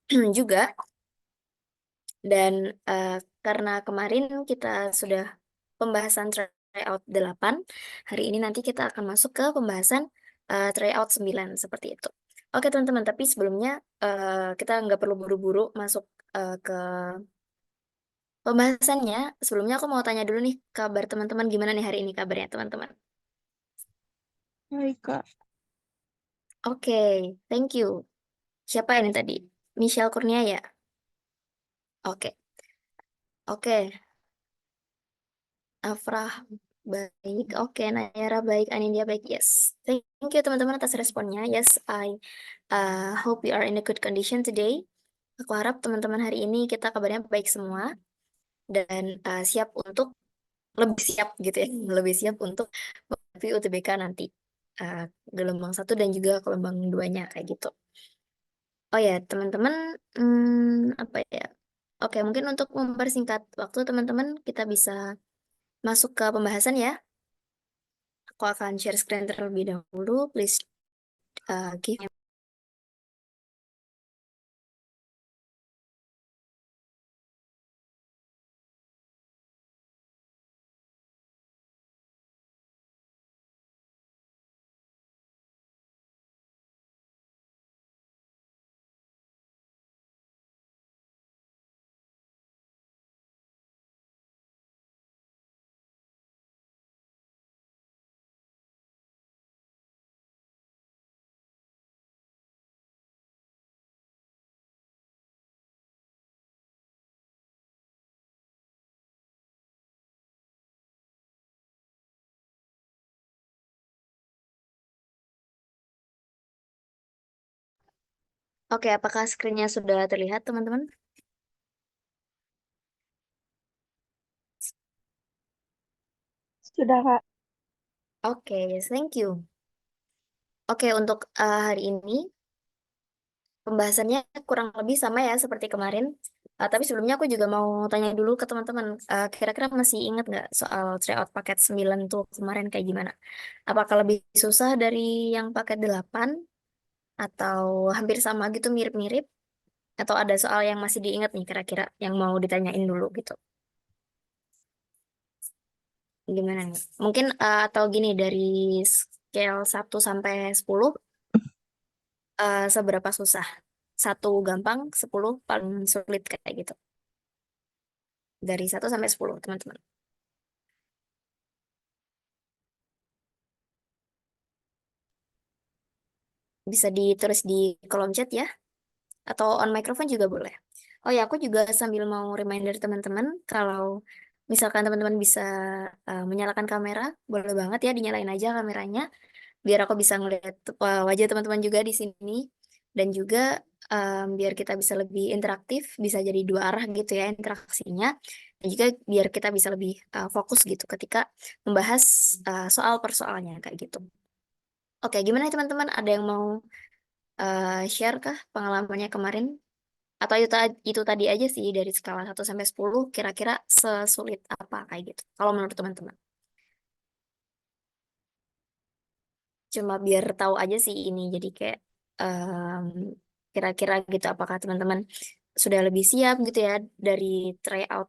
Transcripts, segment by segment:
juga. Dan karena kemarin kita sudah pembahasan tryout 8, hari ini nanti kita akan masuk ke pembahasan tryout 9 seperti itu. Oke teman-teman, tapi sebelumnya kita nggak perlu buru-buru masuk ke pembahasannya. Sebelumnya aku mau tanya dulu nih, kabar teman-teman gimana nih hari ini kabarnya teman-teman? Baik, Kak. Oke, thank you. Siapa ini tadi? Michelle Kurnia ya? Oke, oke. Afrah baik, oke. Nayara baik, Anindya baik, yes. Thank you teman-teman atas responnya. Yes, I hope you are in a good condition today. Aku harap teman-teman hari ini kita kabarnya baik semua dan siap untuk lebih siap gitu ya, lebih siap untuk menghadapi UTBK nanti. Uh, Gelombang 1 dan juga gelombang 2-nya kayak gitu. Oh ya, teman-teman, apa ya? Oke, mungkin untuk mempersingkat waktu teman-teman, kita bisa masuk ke pembahasan ya. Aku akan share screen terlebih dahulu. Please give me. Oke, apakah screen-nya sudah terlihat, teman-teman? Sudah, Kak. Oke, yes, thank you. Oke, untuk hari ini pembahasannya kurang lebih sama ya seperti kemarin. Tapi sebelumnya aku juga mau tanya dulu ke teman-teman, kira-kira masih ingat nggak soal tryout paket 9 tuh kemarin kayak gimana? Apakah lebih susah dari yang paket 8 atau hampir sama gitu mirip-mirip? Atau ada soal yang masih diingat nih kira-kira yang mau ditanyain dulu gitu? Gimana nih? Mungkin atau gini dari scale 1 sampai 10, seberapa susah? 1 gampang, 10 paling sulit kayak gitu. Dari 1 sampai 10, teman-teman. Bisa ditulis di kolom chat ya, atau on microphone juga boleh. Oh ya, aku juga sambil mau reminder teman-teman, kalau misalkan teman-teman bisa menyalakan kamera, boleh banget ya dinyalain aja kameranya, biar aku bisa ngeliat wajah teman-teman juga di sini. Dan juga biar kita bisa lebih interaktif, bisa jadi 2 arah gitu ya interaksinya. Dan juga biar kita bisa lebih fokus gitu ketika membahas soal persoalannya kayak gitu. Oke, gimana teman-teman? Ada yang mau share kah pengalamannya kemarin? Atau itu tadi aja sih dari skala 1 sampai 10 kira-kira sesulit apa kayak gitu. Kalau menurut teman-teman. Cuma biar tahu aja sih ini. Jadi kayak em, kira-kira gitu apakah teman-teman sudah lebih siap gitu ya dari tryout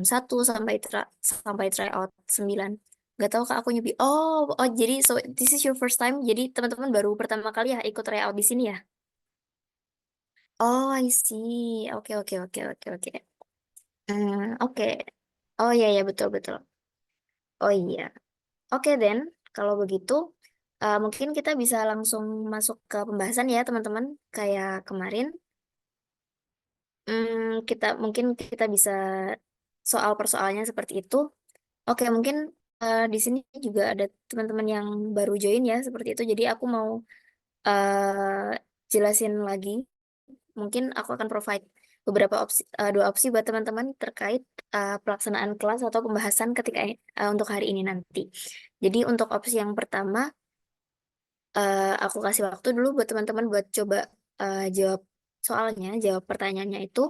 1 sampai tryout 9. Gak tahu kak aku nyobi. Oh, jadi so this is your first time. Jadi teman-teman baru pertama kali ya ikut tryout di sini ya? Oh, I see. Oke, oke, oke, oke, oke. Oke. Oh iya, ya betul, betul. Oh iya. Oke, Dan. Kalau begitu, mungkin kita bisa langsung masuk ke pembahasan ya, teman-teman. Kayak kemarin, kita bisa soal persoalannya seperti itu. Oke, mungkin di sini juga ada teman-teman yang baru join ya, seperti itu. Jadi aku mau jelasin lagi. Mungkin aku akan provide beberapa opsi, 2 opsi buat teman-teman terkait pelaksanaan kelas atau pembahasan ketika untuk hari ini nanti. Jadi untuk opsi yang pertama, aku kasih waktu dulu buat teman-teman buat coba jawab soalnya, jawab pertanyaannya itu.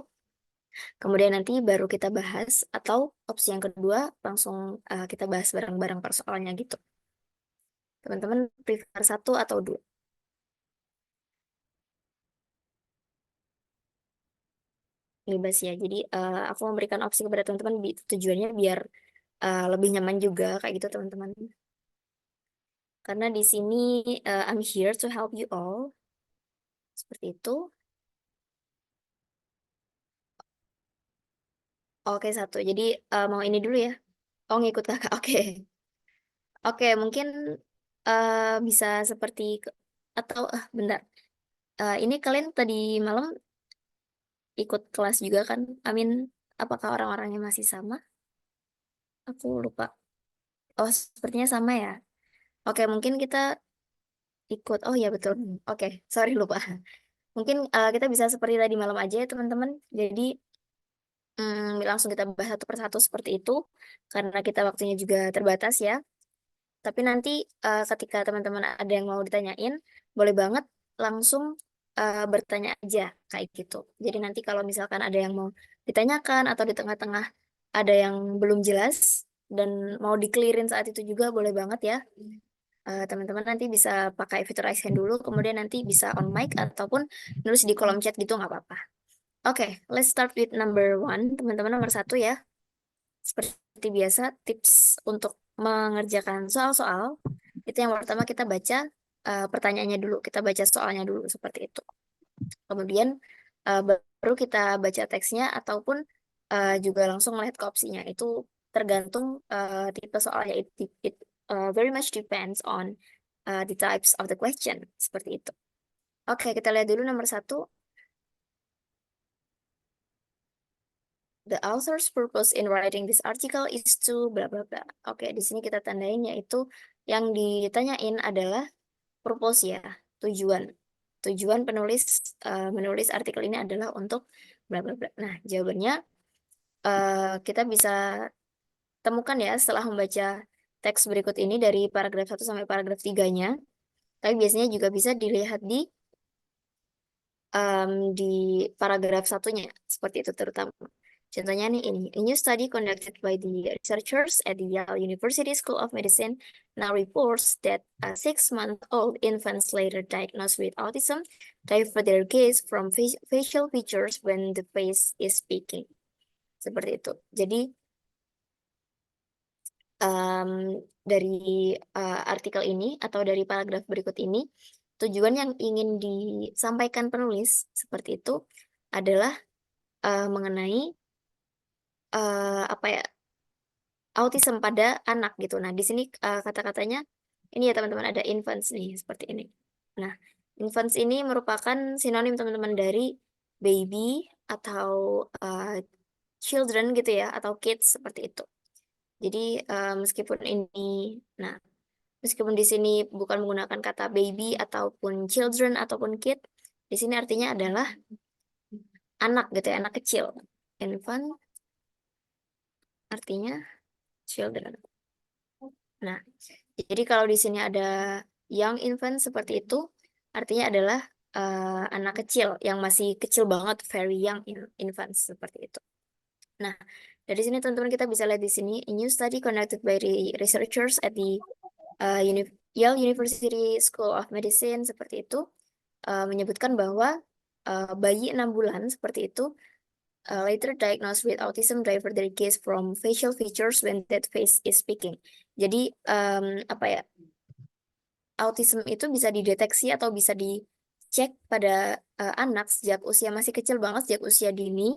Kemudian nanti baru kita bahas, atau opsi yang kedua langsung kita bahas bareng-bareng persoalannya gitu. Teman-teman prefer 1 atau 2? bebas ya. Jadi aku memberikan opsi kepada teman-teman tujuannya biar lebih nyaman juga kayak gitu teman-teman. Karena di sini I'm here to help you all. Seperti itu. Oke, satu. Jadi mau ini dulu ya. Oh, ngikut kakak. Oke. Oke, mungkin bisa seperti atau bentar. Ini kalian tadi malam ikut kelas juga kan? Amin, apakah orang-orangnya masih sama? Aku lupa. Oh, sepertinya sama ya. Oke, mungkin kita ikut. Oh ya betul. Oke, sorry lupa. Mungkin kita bisa seperti tadi malam aja ya teman-teman. Jadi langsung kita bahas satu persatu seperti itu. Karena kita waktunya juga terbatas ya. Tapi nanti ketika teman-teman ada yang mau ditanyain, boleh banget langsung bertanya aja kayak gitu. Jadi nanti kalau misalkan ada yang mau ditanyakan atau di tengah-tengah ada yang belum jelas dan mau di-clearin saat itu juga boleh banget ya. Teman-teman nanti bisa pakai fitur raise hand dulu, kemudian nanti bisa on mic ataupun nulis di kolom chat gitu nggak apa-apa. Oke, let's start with number one. Teman-teman nomor satu ya. Seperti biasa, tips untuk mengerjakan soal-soal, itu yang pertama kita baca pertanyaannya dulu, kita baca soalnya dulu seperti itu. Kemudian baru kita baca teksnya ataupun juga langsung melihat ke opsinya. Itu tergantung tipe soalnya. It very much depends on the types of the question. Seperti itu. Oke, kita lihat dulu nomor satu. The author's purpose in writing this article is to bla bla bla. Oke, di sini kita tandain yaitu yang ditanyain adalah purpose ya, tujuan. Tujuan penulis menulis artikel ini adalah untuk bla bla bla. Nah, jawabannya kita bisa temukan ya setelah membaca teks berikut ini dari paragraf 1 sampai paragraf 3-nya. Tapi biasanya juga bisa dilihat di paragraf satunya seperti itu terutama. Contohnya nih ini, a new study conducted by the researchers at the Yale University School of Medicine now reports that a 6-month-old infants later diagnosed with autism differ their gaze from facial features when the face is speaking. Seperti itu. Jadi dari artikel ini atau dari paragraf berikut ini, tujuan yang ingin disampaikan penulis seperti itu adalah mengenai apa ya, autism pada anak gitu. Nah, di sini kata-katanya ini ya teman-teman ada infants nih seperti ini. Nah, infants ini merupakan sinonim teman-teman dari baby atau children gitu ya atau kids seperti itu. Jadi meskipun ini, nah meskipun di sini bukan menggunakan kata baby ataupun children ataupun kid, di sini artinya adalah anak gitu ya, anak kecil. Infant artinya children. Nah, jadi kalau di sini ada young infant seperti itu, artinya adalah anak kecil yang masih kecil banget, very young infant seperti itu. Nah, dari sini teman-teman kita bisa lihat di sini, a new study conducted by researchers at the Yale University School of Medicine seperti itu menyebutkan bahwa bayi 6 bulan seperti itu later diagnosed with autism divert their gaze from facial features when that face is speaking. Jadi apa ya? Autism itu bisa dideteksi atau bisa dicek pada anak sejak usia masih kecil banget, sejak usia dini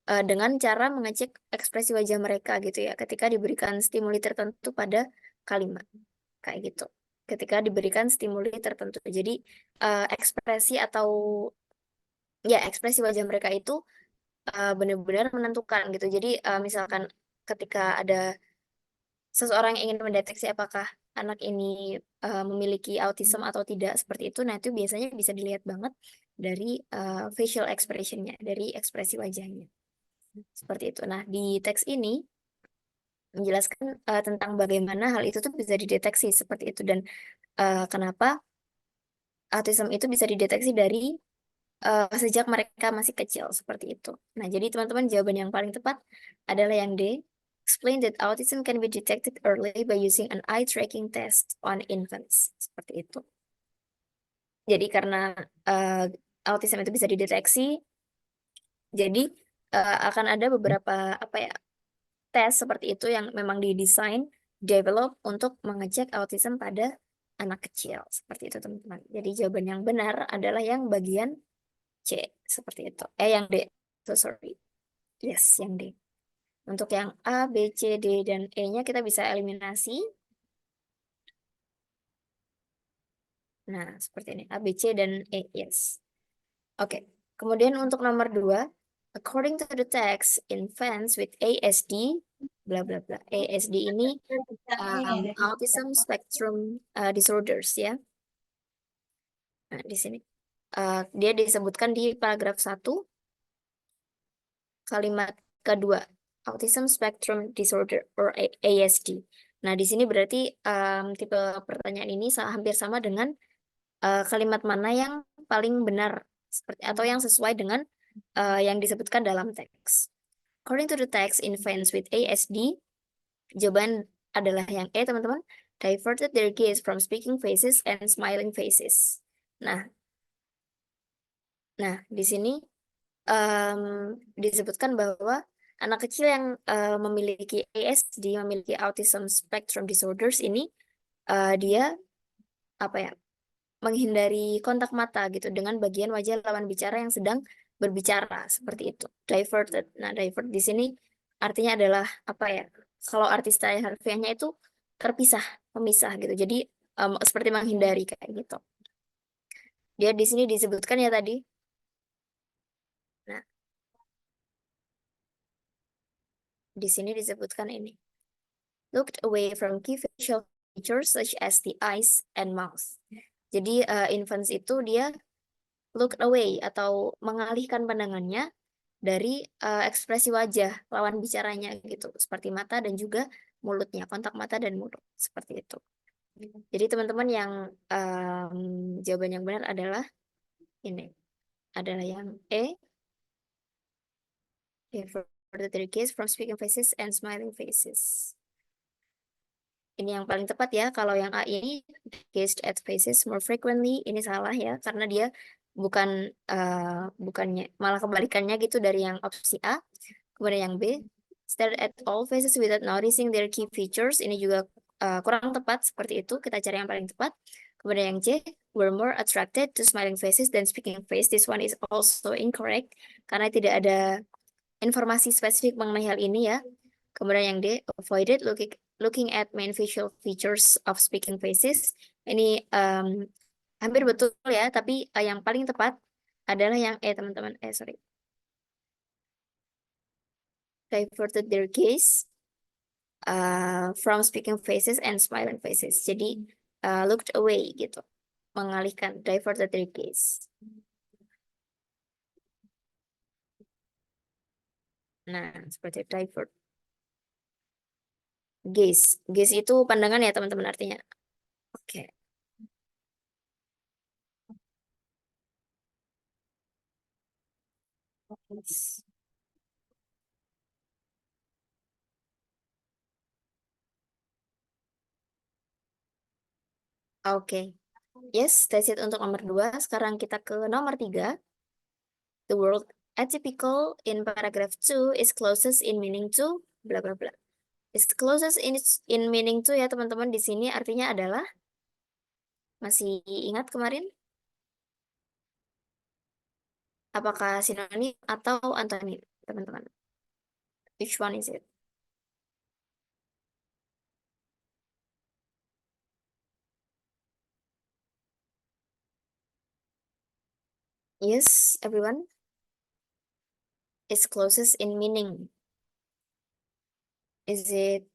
dengan cara mengecek ekspresi wajah mereka gitu ya ketika diberikan stimuli tertentu pada kalimat kayak gitu. Ketika diberikan stimuli tertentu. Jadi ekspresi atau ya ekspresi wajah mereka itu benar-benar menentukan gitu. Jadi misalkan ketika ada seseorang yang ingin mendeteksi apakah anak ini memiliki autism atau tidak seperti itu, nah itu biasanya bisa dilihat banget dari facial expression-nya, dari ekspresi wajahnya. Seperti itu. Nah, di teks ini menjelaskan tentang bagaimana hal itu tuh bisa dideteksi seperti itu dan kenapa autism itu bisa dideteksi dari sejak mereka masih kecil seperti itu. Nah, jadi teman-teman jawaban yang paling tepat adalah yang D. Explain that autism can be detected early by using an eye tracking test on infants. Seperti itu. Jadi karena autism itu bisa dideteksi, jadi akan ada beberapa apa ya tes seperti itu yang memang didesain, develop untuk mengecek autism pada anak kecil. Seperti itu teman-teman. Jadi jawaban yang benar adalah yang bagian C. Seperti itu. Yang D. So sorry. Yes, yang D. Untuk yang A, B, C, D, dan E-nya kita bisa eliminasi. Nah, seperti ini. A, B, C, dan E. Yes. Oke. Kemudian untuk nomor 2, according to the text, infants with ASD, bla bla bla. ASD ini autism spectrum disorders ya. Nah, di sini dia disebutkan di paragraf 1 kalimat kedua, autism spectrum disorder or ASD. Nah, di sini berarti tipe pertanyaan ini hampir sama dengan kalimat mana yang paling benar seperti atau yang sesuai dengan yang disebutkan dalam teks. According to the text, infants with ASD, jawaban adalah yang E, teman-teman. Diverted their gaze from speaking faces and smiling faces. Nah, di sini disebutkan bahwa anak kecil yang memiliki ASD, memiliki autism spectrum disorders ini, dia apa ya, menghindari kontak mata gitu dengan bagian wajah lawan bicara yang sedang berbicara seperti itu. Diverted. Nah, divert di sini artinya adalah apa ya? Kalau arti secara harfiahnya itu terpisah, memisah gitu. Jadi seperti menghindari kayak gitu. Dia di sini disebutkan ya tadi. Nah, di sini disebutkan ini. Looked away from key facial features such as the eyes and mouth. Jadi infants itu dia look away atau mengalihkan pandangannya dari ekspresi wajah lawan bicaranya gitu, seperti mata dan juga mulutnya, kontak mata dan mulut seperti itu. Jadi teman-teman yang jawaban yang benar adalah ini, adalah yang E, for the case from speaking faces and smiling faces. Ini yang paling tepat ya. Kalau yang A ini gazed at faces more frequently, ini salah ya, karena dia bukannya malah kebalikannya gitu dari yang opsi A. Kemudian yang B, stare at all faces without noticing their key features. Ini juga kurang tepat seperti itu. Kita cari yang paling tepat. Kemudian yang C, were more attracted to smiling faces than speaking face. This one is also incorrect karena tidak ada informasi spesifik mengenai hal ini ya. Kemudian yang D, avoided looking at main facial features of speaking faces. Ini hampir betul ya, tapi yang paling tepat adalah yang E, teman-teman. Sorry. Diverted their gaze from speaking faces and smiling faces. Jadi looked away gitu. Mengalihkan, diverted their gaze. Nah, seperti divert. Gaze. Gaze itu pandangan ya, teman-teman artinya. Oke. Oke. Yes, that's it untuk nomor 2. Sekarang kita ke nomor 3. The word atypical in paragraph 2 is closest in meaning to bla bla bla. Is closest in meaning to ya teman-teman, di sini artinya adalah, masih ingat kemarin? Apakah sinonim atau antonim, teman-teman? Which one is it? Yes, everyone. It's closest in meaning. Is it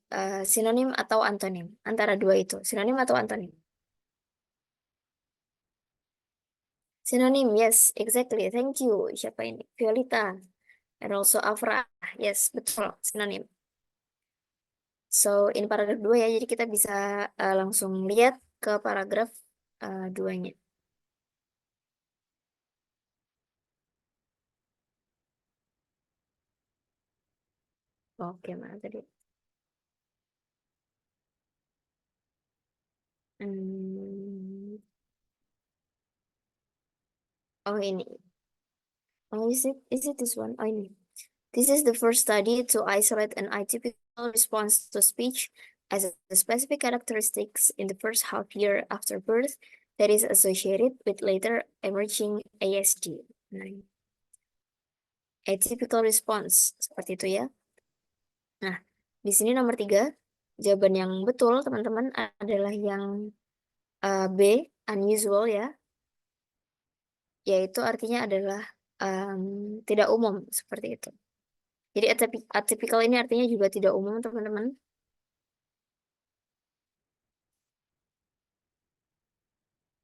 sinonim atau antonim? Antara dua itu, sinonim atau antonim? Sinonim, yes, exactly. Thank you. Siapa ini? Violeta. And also Afra. Yes, betul, sinonim. So, ini paragraf 2 ya, jadi kita bisa langsung lihat ke paragraf 2-nya. Oke, mana tadi? Hmm. Oh, ini. Oh, is it this one? Oh, ini. This is the first study to isolate an atypical response to speech as a specific characteristics in the first half year after birth that is associated with later emerging ASD. Nah, atypical response, seperti itu ya. Nah, di sini nomor 3, jawaban yang betul teman-teman adalah yang B, unusual ya, yaitu artinya adalah tidak umum, seperti itu. Jadi atypical ini artinya juga tidak umum teman-teman.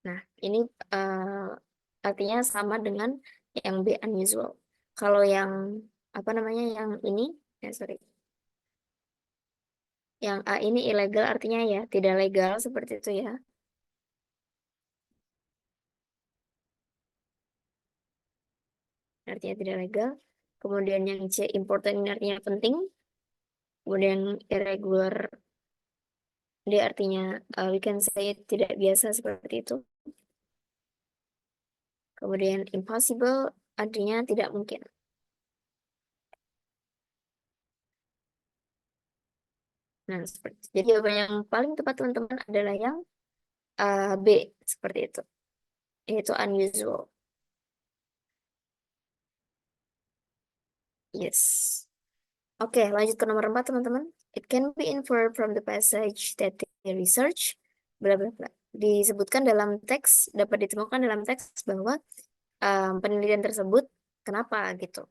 Nah, ini artinya sama dengan yang B, unusual. Kalau yang apa namanya, yang ini, sorry, yang A ini illegal artinya ya tidak legal, seperti itu ya. Artinya tidak legal. Kemudian yang C, important ini artinya penting. Kemudian irregular, dia artinya we can say tidak biasa, seperti itu. Kemudian impossible artinya tidak mungkin. Nah, seperti itu. Jadi jawaban yang paling tepat teman-teman adalah yang B, seperti itu. Yaitu unusual. Yes. Oke, lanjut ke nomor 4 teman-teman. It can be inferred from the passage that the research, bla bla bla. Disebutkan dalam teks, dapat ditemukan dalam teks bahwa penelitian tersebut kenapa gitu.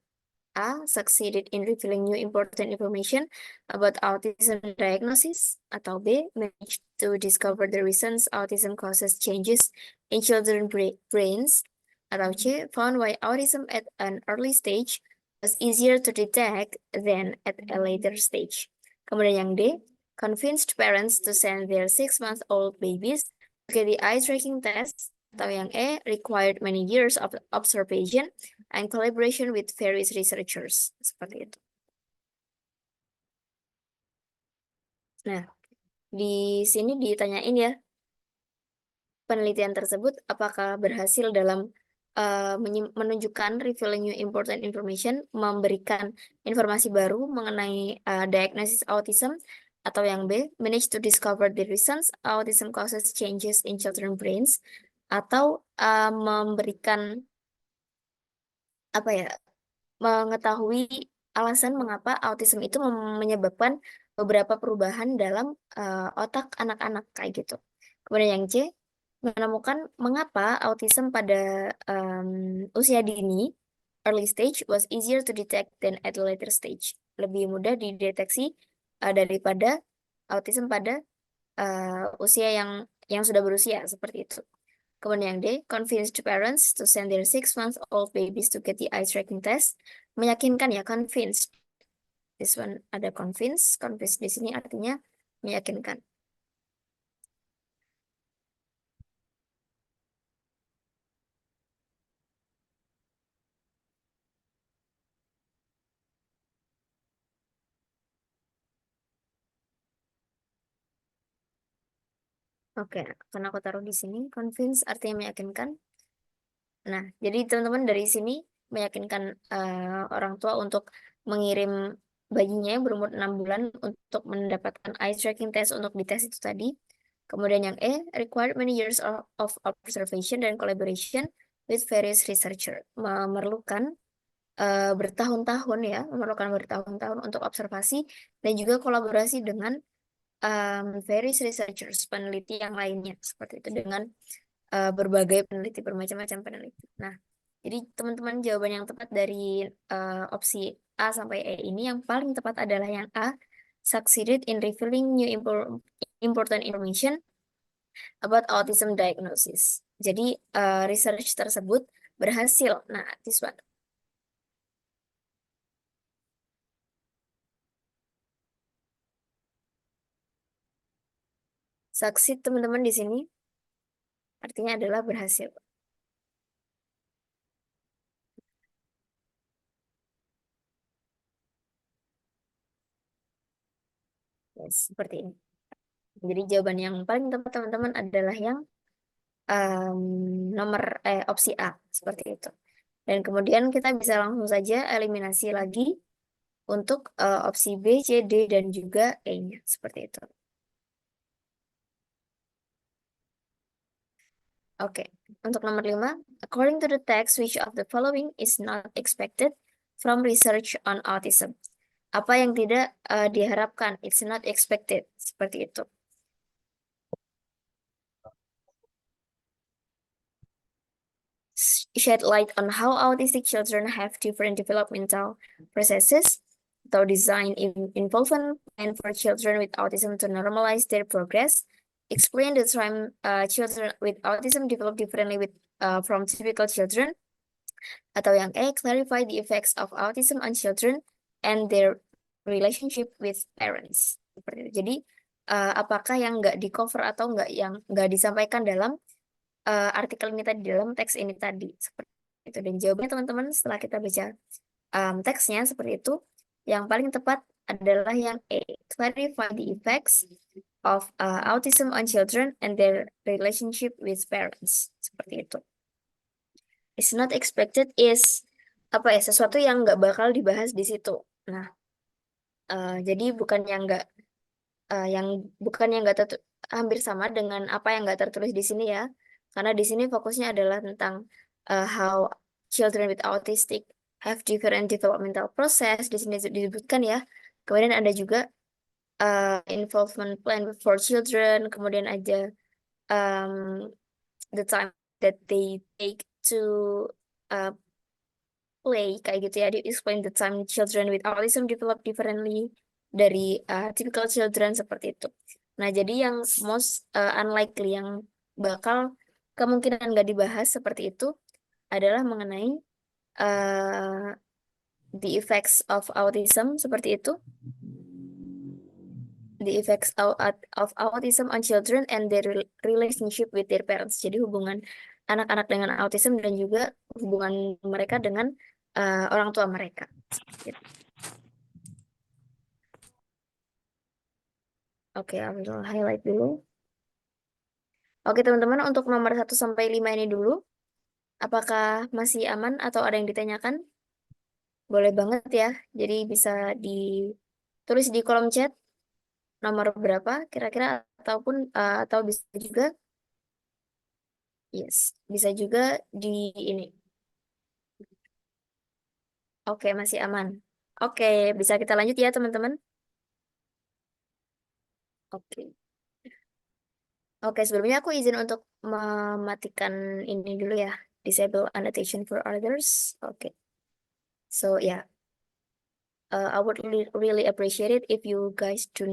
A, succeeded in revealing new important information about autism diagnosis, atau B, managed to discover the reasons autism causes changes in children's brains, atau C, found why autism at an early stage was easier to detect than at a later stage. Kemudian yang D, convinced parents to send their 6-month-old babies to get the eye tracking test, atau yang E, required many years of observation and collaboration with various researchers. Seperti itu. Nah, di sini ditanyain ya, penelitian tersebut apakah berhasil dalam menunjukkan revealing new important information, memberikan informasi baru mengenai diagnosis autism, atau yang B, manage to discover the reasons autism causes changes in children's brains, atau memberikan apa ya, mengetahui alasan mengapa autism itu menyebabkan beberapa perubahan dalam otak anak-anak kayak gitu. Kemudian yang C, menemukan mengapa autism pada usia dini, early stage, was easier to detect than at a later stage. Lebih mudah dideteksi daripada autism pada usia yang sudah berusia, seperti itu. Kemudian yang D, convinced parents to send their 6-month-old babies to get the eye tracking test. Meyakinkan ya, convinced. This one ada convinced. Convinced di sini artinya meyakinkan. Oke, karena aku taruh di sini, convinced artinya meyakinkan. Nah, jadi teman-teman dari sini meyakinkan orang tua untuk mengirim bayinya yang berumur 6 bulan untuk mendapatkan eye tracking test untuk dites itu tadi. Kemudian yang E, required many years of observation dan collaboration with various researcher. Memerlukan bertahun-tahun ya, memerlukan bertahun-tahun untuk observasi dan juga kolaborasi dengan various researchers, peneliti yang lainnya, seperti itu, dengan berbagai peneliti, bermacam-macam peneliti. Nah, jadi teman-teman jawaban yang tepat dari opsi A sampai E ini yang paling tepat adalah yang A, succeeded in revealing new important information about autism diagnosis. Jadi research tersebut berhasil. Nah, this one. Succeed teman-teman di sini artinya adalah berhasil. Yes, seperti ini. Jadi jawaban yang paling tepat teman-teman adalah yang nomor opsi A, seperti itu. Dan kemudian kita bisa langsung saja eliminasi lagi untuk opsi B, C, D, dan juga E-nya. Seperti itu. Oke, untuk nomor 5, according to the text, which of the following is not expected from research on autism? Apa yang tidak diharapkan? It's not expected. Seperti itu. Shed light on how autistic children have different developmental processes, atau design involvement plan for children with autism to normalize their progress. Explain the time children with autism develop differently from typical children. Atau yang E, clarify the effects of autism on children and their relationship with parents. Seperti itu. Jadi, apakah yang nggak di cover atau nggak disampaikan dalam artikel ini tadi, dalam teks ini tadi. Seperti itu. Dan jawabannya teman-teman setelah kita baca teksnya seperti itu, yang paling tepat adalah yang E, clarify the effects of autism on children and their relationship with parents. Seperti itu. Is not expected is apa ya, sesuatu yang nggak bakal dibahas di situ. Nah, jadi bukan yang nggak hampir sama dengan apa yang nggak tertulis di sini ya, karena di sini fokusnya adalah tentang how children with autistic have different developmental process. Di sini disebutkan ya. Kemudian ada juga involvement plan for children, kemudian ada um, the time that they take to uh, play kayak gitu ya. Di explain the time children with autism develop differently dari typical children, seperti itu. Nah, jadi yang most unlikely, yang bakal kemungkinan nggak dibahas seperti itu adalah mengenai uh, the effects of autism, seperti itu. The effects of autism on children and their relationship with their parents. Jadi hubungan anak-anak dengan autism dan juga hubungan mereka dengan orang tua mereka. Gitu. Oke, ambil highlight dulu. Oke, teman-teman, untuk nomor 1 sampai 5 ini dulu. Apakah masih aman atau ada yang ditanyakan? Boleh banget ya. Jadi bisa ditulis di kolom chat nomor berapa kira-kira, ataupun atau bisa juga bisa juga di ini. Oke, masih aman. Oke, bisa kita lanjut ya, teman-teman. Oke. Oke, sebelumnya aku izin untuk mematikan ini dulu ya. Disable annotation for others. Oke. So, yeah. I would really appreciate it if you guys do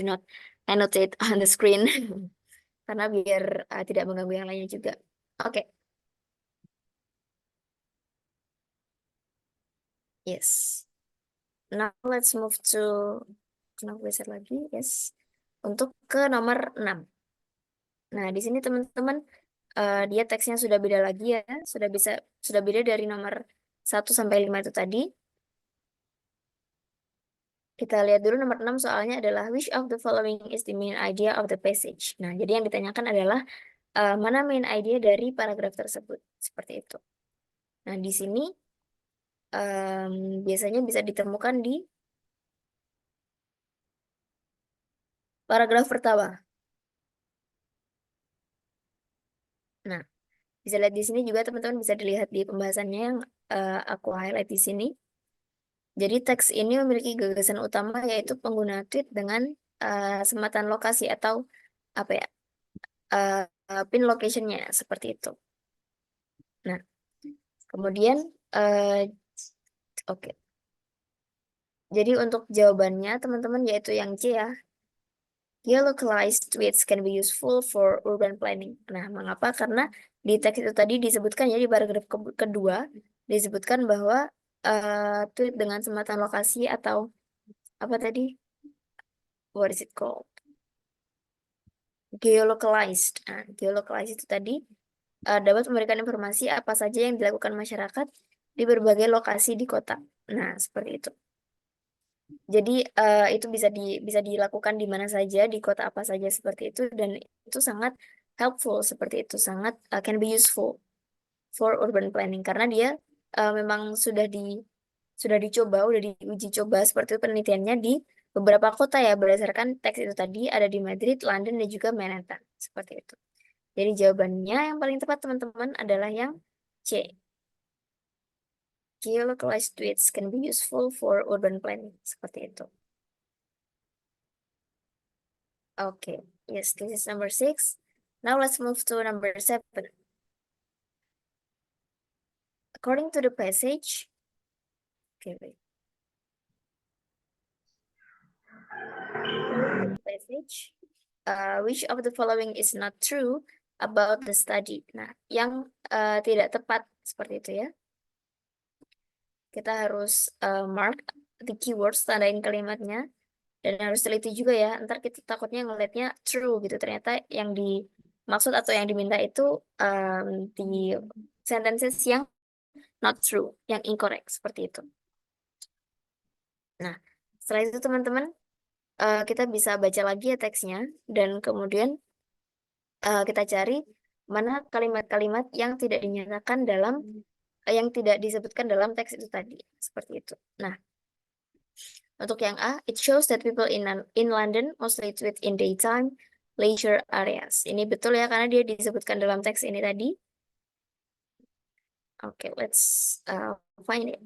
not annotate on the screen. Karena biar tidak mengganggu yang lainnya juga. Oke. Yes. Now let's move to kenapa geser lagi? Yes. Untuk ke nomor 6. Nah, di sini teman-teman dia teksnya sudah beda lagi ya. Sudah beda dari nomor 1 sampai 5 itu tadi. Kita lihat dulu nomor 6, soalnya adalah which of the following is the main idea of the passage. Nah, jadi yang ditanyakan adalah mana main idea dari paragraf tersebut. Seperti itu. Nah, di sini biasanya bisa ditemukan di paragraf pertama. Nah, bisa lihat di sini juga teman-teman, bisa dilihat di pembahasannya yang aku highlight di sini. Jadi teks ini memiliki gagasan utama yaitu pengguna tweet dengan sematan lokasi atau apa ya, pin locationnya seperti itu. Nah, kemudian oke. Jadi untuk jawabannya teman-teman yaitu yang C ya. Geolocalized tweets can be useful for urban planning. Nah, mengapa? Karena di teks itu tadi disebutkan ya, di paragraf kedua disebutkan bahwa tweet dengan sematan lokasi atau apa tadi? What is it called? Geolocalized. Nah, geolocalized itu tadi dapat memberikan informasi apa saja yang dilakukan masyarakat di berbagai lokasi di kota. Nah, seperti itu. Jadi itu bisa dilakukan di mana saja, di kota apa saja, seperti itu, dan itu sangat helpful, seperti itu, sangat can be useful for urban planning karena dia memang sudah dicoba, udah diuji coba seperti itu penelitiannya di beberapa kota ya, berdasarkan teks itu tadi ada di Madrid, London, dan juga Manhattan. Seperti itu. Jadi jawabannya yang paling tepat teman-teman adalah yang C. Geolocalized tweets can be useful for urban planning. Seperti itu. Okay, yes, this is number 6. Now let's move to number 7. According to the passage, okay, wait. According to the passage, which of the following is not true about the study? Nah, yang tidak tepat seperti itu ya. Kita harus mark the keywords, tandain kalimatnya, dan harus teliti juga ya. Ntar kita takutnya ngelihatnya true gitu, ternyata yang dimaksud atau yang diminta itu di sentences yang not true, yang incorrect seperti itu. Nah, setelah itu teman-teman kita bisa baca lagi ya teksnya, dan kemudian kita cari mana kalimat-kalimat yang tidak dinyatakan dalam yang tidak disebutkan dalam teks itu tadi, seperti itu. Nah, untuk yang A, it shows that people in London mostly tweet in daytime leisure areas. Ini betul ya, karena dia disebutkan dalam teks ini tadi. Oke, let's find it.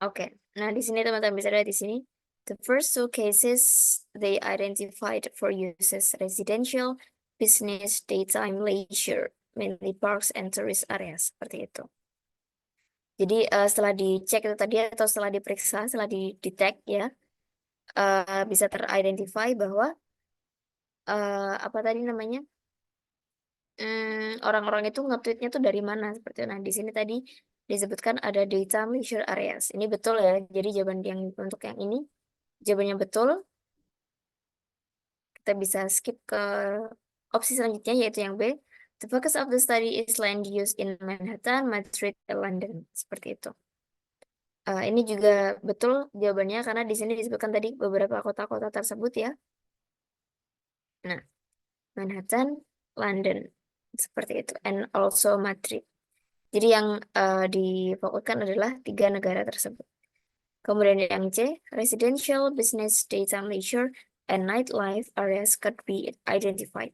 Oke, nah di sini teman-teman bisa lihat di sini. The first two cases they identified for uses residential, business, daytime leisure, mainly parks and tourist areas, seperti itu. Jadi setelah dicek itu tadi atau setelah diperiksa, setelah di-tag ya, bisa ter-identify bahwa apa tadi namanya? Orang-orang itu nge-tweetnya tuh dari mana seperti itu. Nah, di sini tadi disebutkan ada daytime leisure areas. Ini betul ya. Jadi jawaban yang untuk yang ini jawabannya betul. Kita bisa skip ke opsi selanjutnya yaitu yang B. The focus of the study is land use in Manhattan, Madrid, and London. Seperti itu. Ini juga betul jawabannya karena di sini disebutkan tadi beberapa kota-kota tersebut ya. Nah, Manhattan, London. Seperti itu. And also Madrid. Jadi yang difokuskan adalah 3 negara tersebut. Kemudian yang C, residential, business, daytime leisure, and nightlife areas could be identified.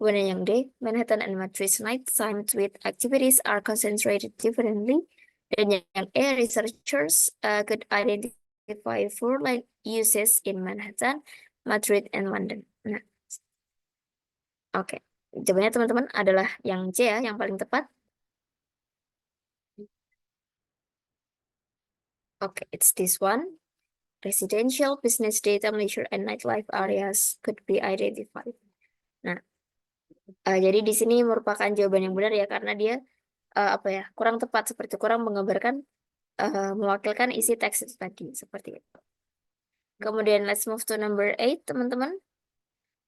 Kemudian yang D, Manhattan and Madrid's nighttime tweet activities are concentrated differently. Dan yang E, researchers could identify 4 land uses in Manhattan, Madrid, and London. Nah, oke. Jawabannya teman-teman adalah yang C ya, yang paling tepat. Okay, it's this one. Residential, business, daytime, leisure, and nightlife areas could be identified. Nah, jadi di sini merupakan jawaban yang benar ya, karena dia apa ya, kurang tepat seperti kurang menggambarkan, mewakilkan isi teks itu tadi seperti itu. Kemudian let's move to number 8, teman-teman.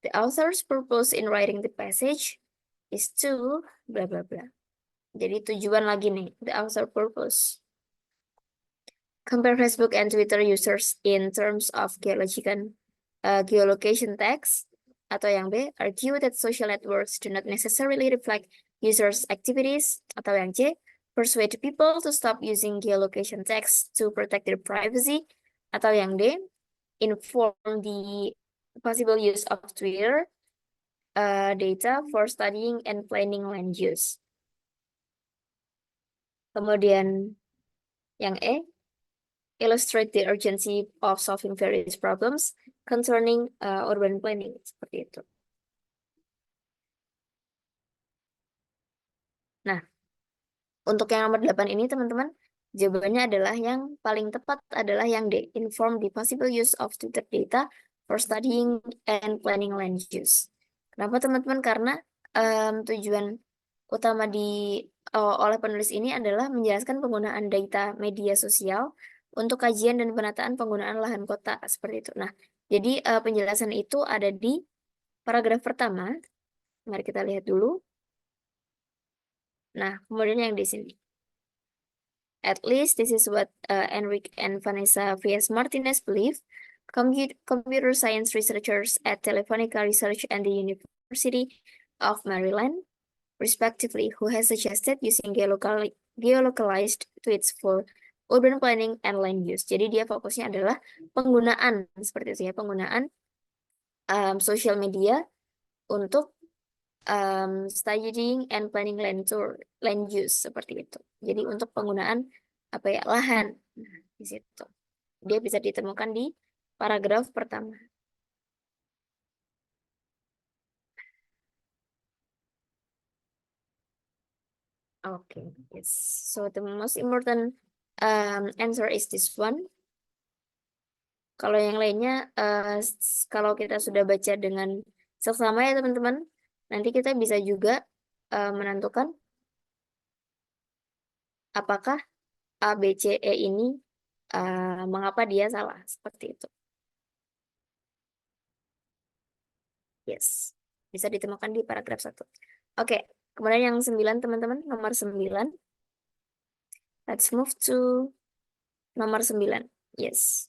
The author's purpose in writing the passage is to bla bla bla. Jadi tujuan lagi nih, the author purpose. Compare Facebook and Twitter users in terms of geolocation tags. Atau yang B, argue that social networks do not necessarily reflect users' activities. Atau yang C, persuade people to stop using geolocation tags to protect their privacy. Atau yang D, inform the possible use of Twitter data for studying and planning land use. Kemudian yang E, illustrate the urgency of solving various problems concerning urban planning, seperti itu. Nah, untuk yang nomor 8 ini teman-teman, jawabannya adalah yang paling tepat adalah yang D, inform the possible use of Twitter data for studying and planning land use. Kenapa teman-teman? Karena tujuan utama oleh penulis ini adalah menjelaskan penggunaan data media sosial untuk kajian dan penataan penggunaan lahan kota seperti itu. Nah, jadi penjelasan itu ada di paragraf pertama. Mari kita lihat dulu. Nah, kemudian yang di sini. At least this is what Enrique and Vanessa V.S. Martinez believe. Computer science researchers at Telefonica Research and the University of Maryland, respectively, who has suggested using geolocalized tweets for urban planning and land use. Jadi dia fokusnya adalah penggunaan seperti itu ya, penggunaan social media untuk studying and planning land use seperti itu. Jadi untuk penggunaan apa ya, lahan. Nah, di situ. Dia bisa ditemukan di paragraf pertama. Okay, yes. So the most important answer is this one. Kalau yang lainnya, kalau kita sudah baca dengan seksama ya teman-teman, nanti kita bisa juga menentukan apakah A, B, C, E ini mengapa dia salah, seperti itu. Yes, bisa ditemukan di paragraf 1. Oke, kemudian yang 9 teman-teman, nomor 9. Let's move to nomor 9. Yes.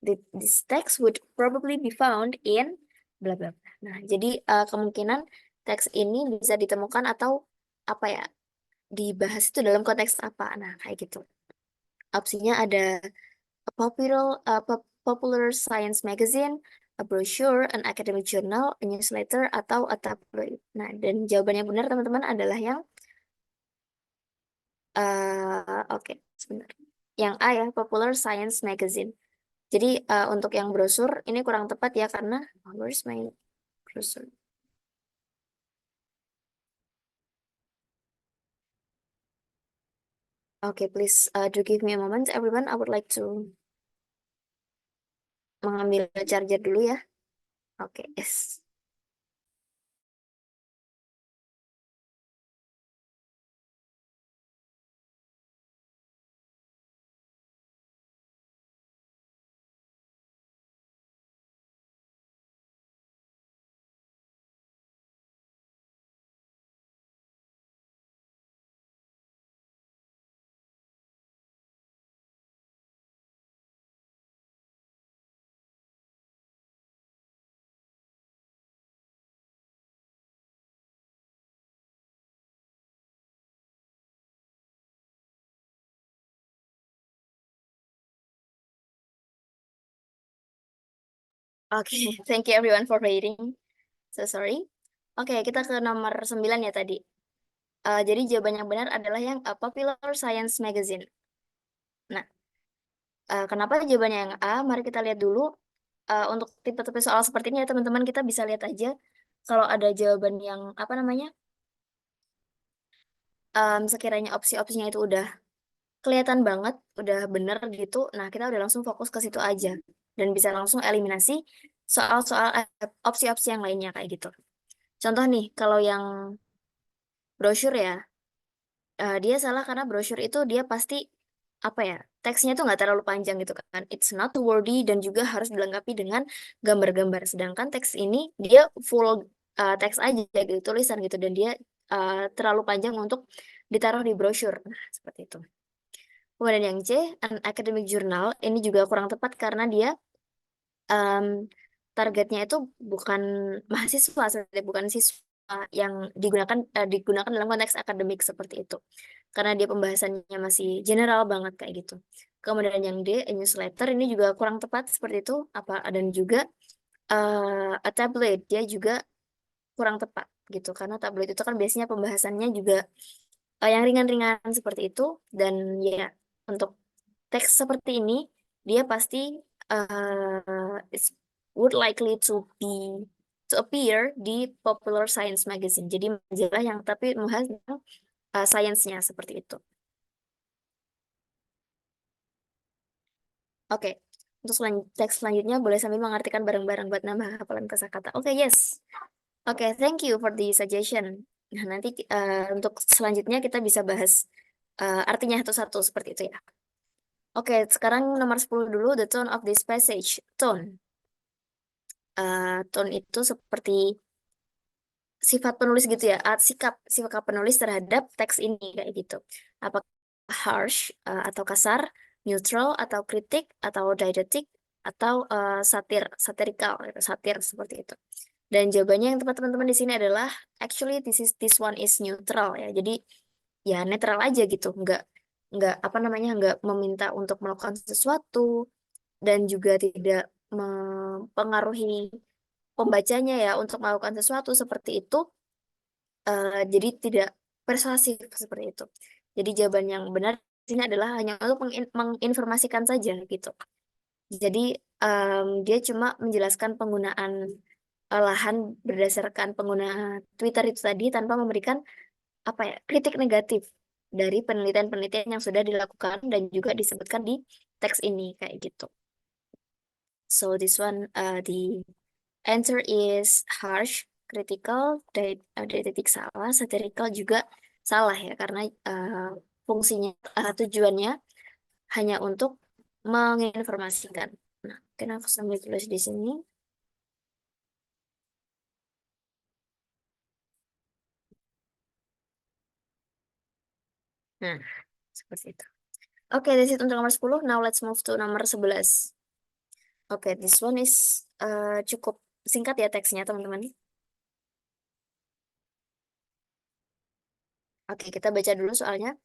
This text would probably be found in bla bla bla. Nah, jadi kemungkinan teks ini bisa ditemukan atau apa ya, dibahas itu dalam konteks apa. Nah, kayak gitu. Opsinya ada a popular science magazine, a brochure, an academic journal, a newsletter, atau a tabloid. Nah, dan jawabannya benar teman-teman adalah yang oke, sebentar. Yang A ya, popular science magazine. Jadi untuk yang brosur ini kurang tepat ya karena where's my brochure? Okay, please do give me a moment, everyone. I would like to mengambil charger dulu ya. Oke, yes. Oke, thank you everyone for waiting. So sorry. Oke, kita ke nomor 9 ya tadi. Jadi jawaban yang benar adalah yang Popular Science Magazine. Nah, kenapa jawabannya yang A? Mari kita lihat dulu. Untuk tipe-tipe soal seperti ini ya teman-teman, kita bisa lihat aja kalau ada jawaban yang apa namanya, sekiranya opsi-opsinya itu udah kelihatan banget, udah bener gitu, nah kita udah langsung fokus ke situ aja. Dan bisa langsung eliminasi soal-soal opsi-opsi yang lainnya kayak gitu. Contoh nih, kalau yang brosur ya, dia salah karena brosur itu dia pasti apa ya, teksnya tuh nggak terlalu panjang gitu kan. It's not too wordy dan juga harus dilengkapi dengan gambar-gambar. Sedangkan teks ini dia full teks aja gitu, tulisan gitu, dan dia terlalu panjang untuk ditaruh di brosur. Nah, seperti itu. Kemudian yang C, an academic journal, ini juga kurang tepat karena dia em, targetnya itu bukan mahasiswa, bukan siswa yang digunakan dalam konteks akademik seperti itu. Karena dia pembahasannya masih general banget kayak gitu. Kemudian yang D, newsletter, ini juga kurang tepat seperti itu. Dan juga a tabloid, dia juga kurang tepat gitu. Karena tabloid itu kan biasanya pembahasannya juga yang ringan-ringan seperti itu. Dan ya, untuk teks seperti ini, dia pasti it's would likely to appear di Popular Science Magazine. Jadi majalah yang tapi membahas tentang sainsnya seperti itu. Oke, untuk teks selanjutnya boleh sambil mengartikan bareng-bareng buat nambah hafalan kosakata. Oke, yes. Oke, thank you for the suggestion. Nah, nanti untuk selanjutnya kita bisa bahas artinya satu-satu seperti itu ya. Oke, sekarang nomor 10 dulu, the tone of this passage. Tone. Tone itu seperti sifat penulis gitu ya, sikap penulis terhadap teks ini kayak gitu. Apakah harsh atau kasar, neutral atau kritik atau didaktik atau satirikal gitu, satir seperti itu. Dan jawabannya yang tepat teman-teman di sini adalah actually this one is neutral ya. Jadi ya netral aja gitu, nggak apa namanya nggak meminta untuk melakukan sesuatu dan juga tidak mempengaruhi pembacanya ya untuk melakukan sesuatu seperti itu. Jadi tidak persuasif seperti itu. Jadi jawaban yang benar di sini adalah hanya untuk menginformasikan saja gitu. Jadi dia cuma menjelaskan penggunaan lahan berdasarkan pengguna Twitter itu tadi tanpa memberikan apa ya kritik negatif dari penelitian-penelitian yang sudah dilakukan dan juga disebutkan di teks ini kayak gitu. So this one the answer is harsh, critical, didaktik salah, satirical juga salah ya karena fungsinya tujuannya hanya untuk menginformasikan. Nah, mungkin aku sambil tulis di sini. Nah, seperti itu. Oke, that's it untuk nomor 10. Now let's move to nomor 11. Oke, this one is cukup singkat ya teksnya, teman-teman. Oke, kita baca dulu soalnya.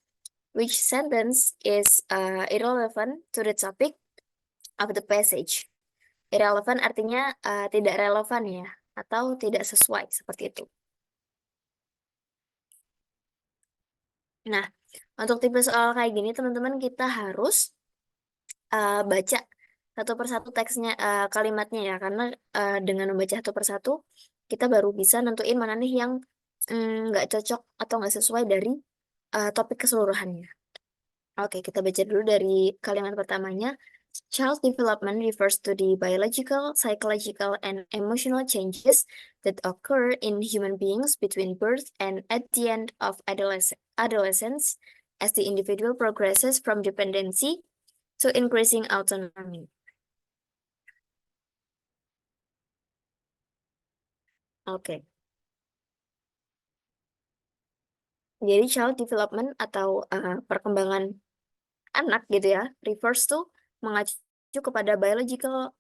Which sentence is irrelevant to the topic of the passage? Irrelevant artinya tidak relevan ya, atau tidak sesuai, seperti itu. Nah, untuk tipe soal kayak gini, teman-teman kita harus baca satu persatu teksnya, kalimatnya ya, karena dengan membaca satu persatu, kita baru bisa nentuin mana nih yang nggak cocok atau nggak sesuai dari topik keseluruhannya. Oke, kita baca dulu dari kalimat pertamanya. Child development refers to the biological, psychological, and emotional changes that occur in human beings between birth and at the end of adolescence as the individual progresses from dependency to increasing autonomy. Oke, jadi child development atau perkembangan anak gitu ya, refers to mengacu kepada biological,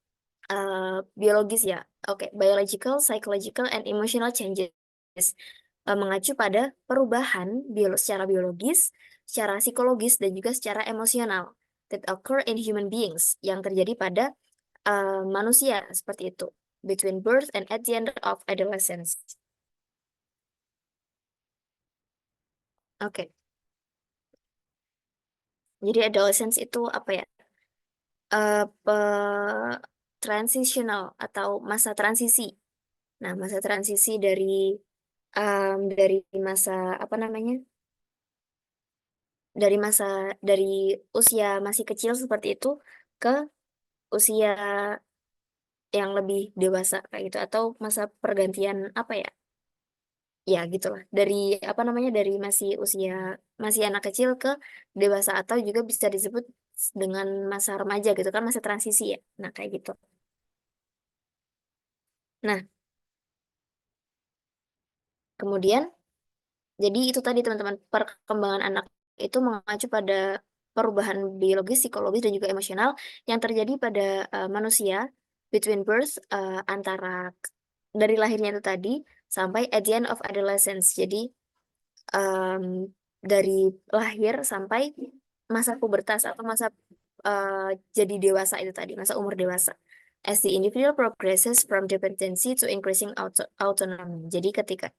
biologis ya. Oke, biological, psychological, and emotional changes. Mengacu pada perubahan secara biologis, secara psikologis, dan juga secara emosional that occur in human beings yang terjadi pada manusia seperti itu between birth and at the end of adolescence. Oke, jadi adolescence itu apa ya? Transitional atau masa transisi. Nah, masa transisi dari masa apa namanya? Dari masa dari usia masih kecil seperti itu ke usia yang lebih dewasa kayak gitu atau masa pergantian apa ya? Ya, gitulah. Dari apa namanya? Dari masih anak kecil ke dewasa atau juga bisa disebut dengan masa remaja gitu kan, masa transisi ya. Nah, kayak gitu. Nah, kemudian jadi itu tadi teman-teman, perkembangan anak itu mengacu pada perubahan biologis, psikologis, dan juga emosional yang terjadi pada manusia between birth, antara dari lahirnya itu tadi sampai at the end of adolescence. Jadi em, dari lahir sampai masa pubertas atau masa eh, jadi dewasa itu tadi, masa umur dewasa. As the individual progresses from dependency to increasing autonomy. Jadi ketika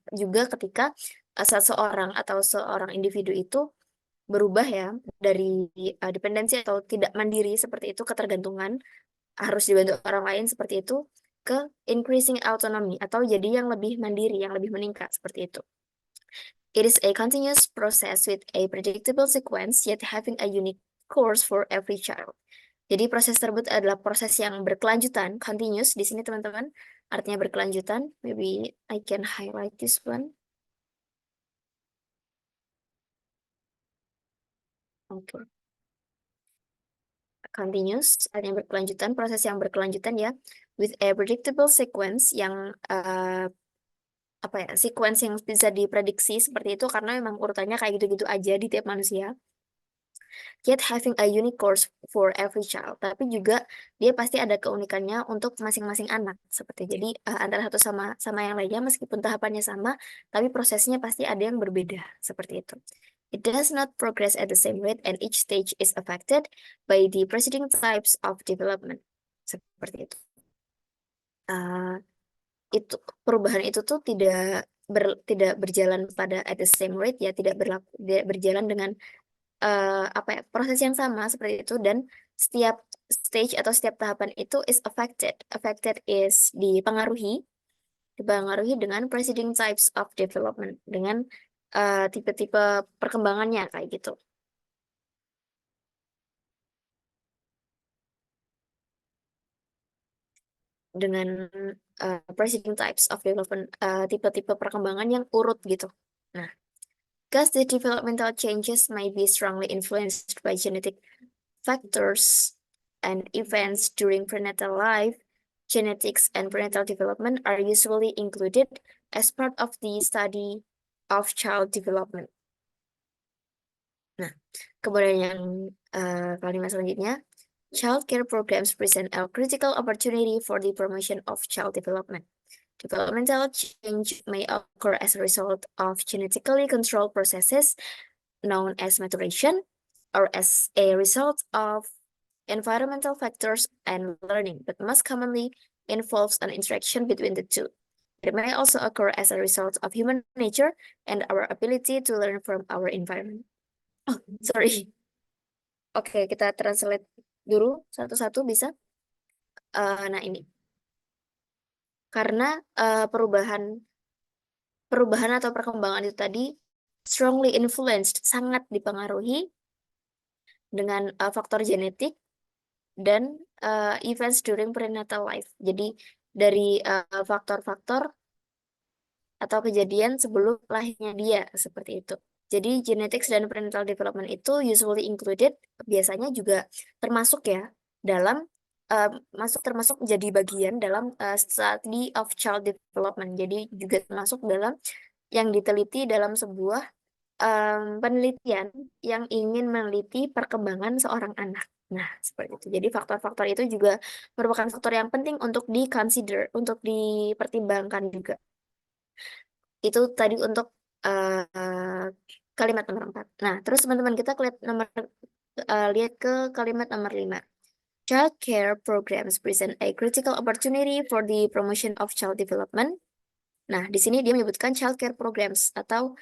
seseorang atau seorang individu itu berubah ya dari dependensi atau tidak mandiri seperti itu, ketergantungan harus dibantu orang lain seperti itu, ke increasing autonomy atau jadi yang lebih mandiri, yang lebih meningkat seperti itu. It is a continuous process with a predictable sequence, yet having a unique course for every child. Jadi proses tersebut adalah proses yang berkelanjutan, continuous di sini teman-teman, artinya berkelanjutan. Maybe I can highlight this one. Oke, continuous artinya berkelanjutan, proses yang berkelanjutan ya, with a predictable sequence yang apa ya, sequence yang bisa diprediksi seperti itu karena memang urutannya kayak gitu-gitu aja di tiap manusia. Yet having a unique course for every child. Tapi juga dia pasti ada keunikannya untuk masing-masing anak. Seperti jadi antara satu sama sama yang lainnya meskipun tahapannya sama, tapi prosesnya pasti ada yang berbeda. Seperti itu. It does not progress at the same rate and each stage is affected by the preceding types of development. Seperti itu. Uh, itu perubahan itu tuh tidak berjalan pada at the same rate ya, tidak berjalan dengan apa ya, proses yang sama seperti itu, dan setiap stage atau setiap tahapan itu is affected. Affected is dipengaruhi dengan preceding types of development, dengan tipe-tipe perkembangannya kayak gitu. Dengan preceding types of development, tipe-tipe perkembangan yang urut gitu. Nah, because the developmental changes may be strongly influenced by genetic factors and events during prenatal life, genetics and prenatal development are usually included as part of the study of child development. Nah, kemudian yang kalimat selanjutnya, child care programs present a critical opportunity for the promotion of child development. Developmental change may occur as a result of genetically controlled processes known as maturation, or as a result of environmental factors and learning, but most commonly involves an interaction between the two. It may also occur as a result of human nature and our ability to learn from our environment. Oh, sorry. Oke, kita translate dulu satu-satu bisa. Nah ini, karena perubahan atau perkembangan itu tadi strongly influenced, sangat dipengaruhi dengan faktor genetik dan events during prenatal life. Jadi dari faktor-faktor atau kejadian sebelum lahirnya dia seperti itu. Jadi genetics dan prenatal development itu usually included, biasanya juga termasuk ya dalam termasuk menjadi bagian dalam study of child development. Jadi juga termasuk dalam yang diteliti dalam sebuah penelitian yang ingin meneliti perkembangan seorang anak. Nah, seperti itu. Jadi faktor-faktor itu juga merupakan faktor yang penting untuk di-consider, untuk dipertimbangkan juga. Itu tadi untuk kalimat nomor 4. Nah, terus teman-teman kita lihat ke kalimat nomor 5. Child care programs present a critical opportunity for the promotion of child development. Nah, di sini dia menyebutkan child care programs atau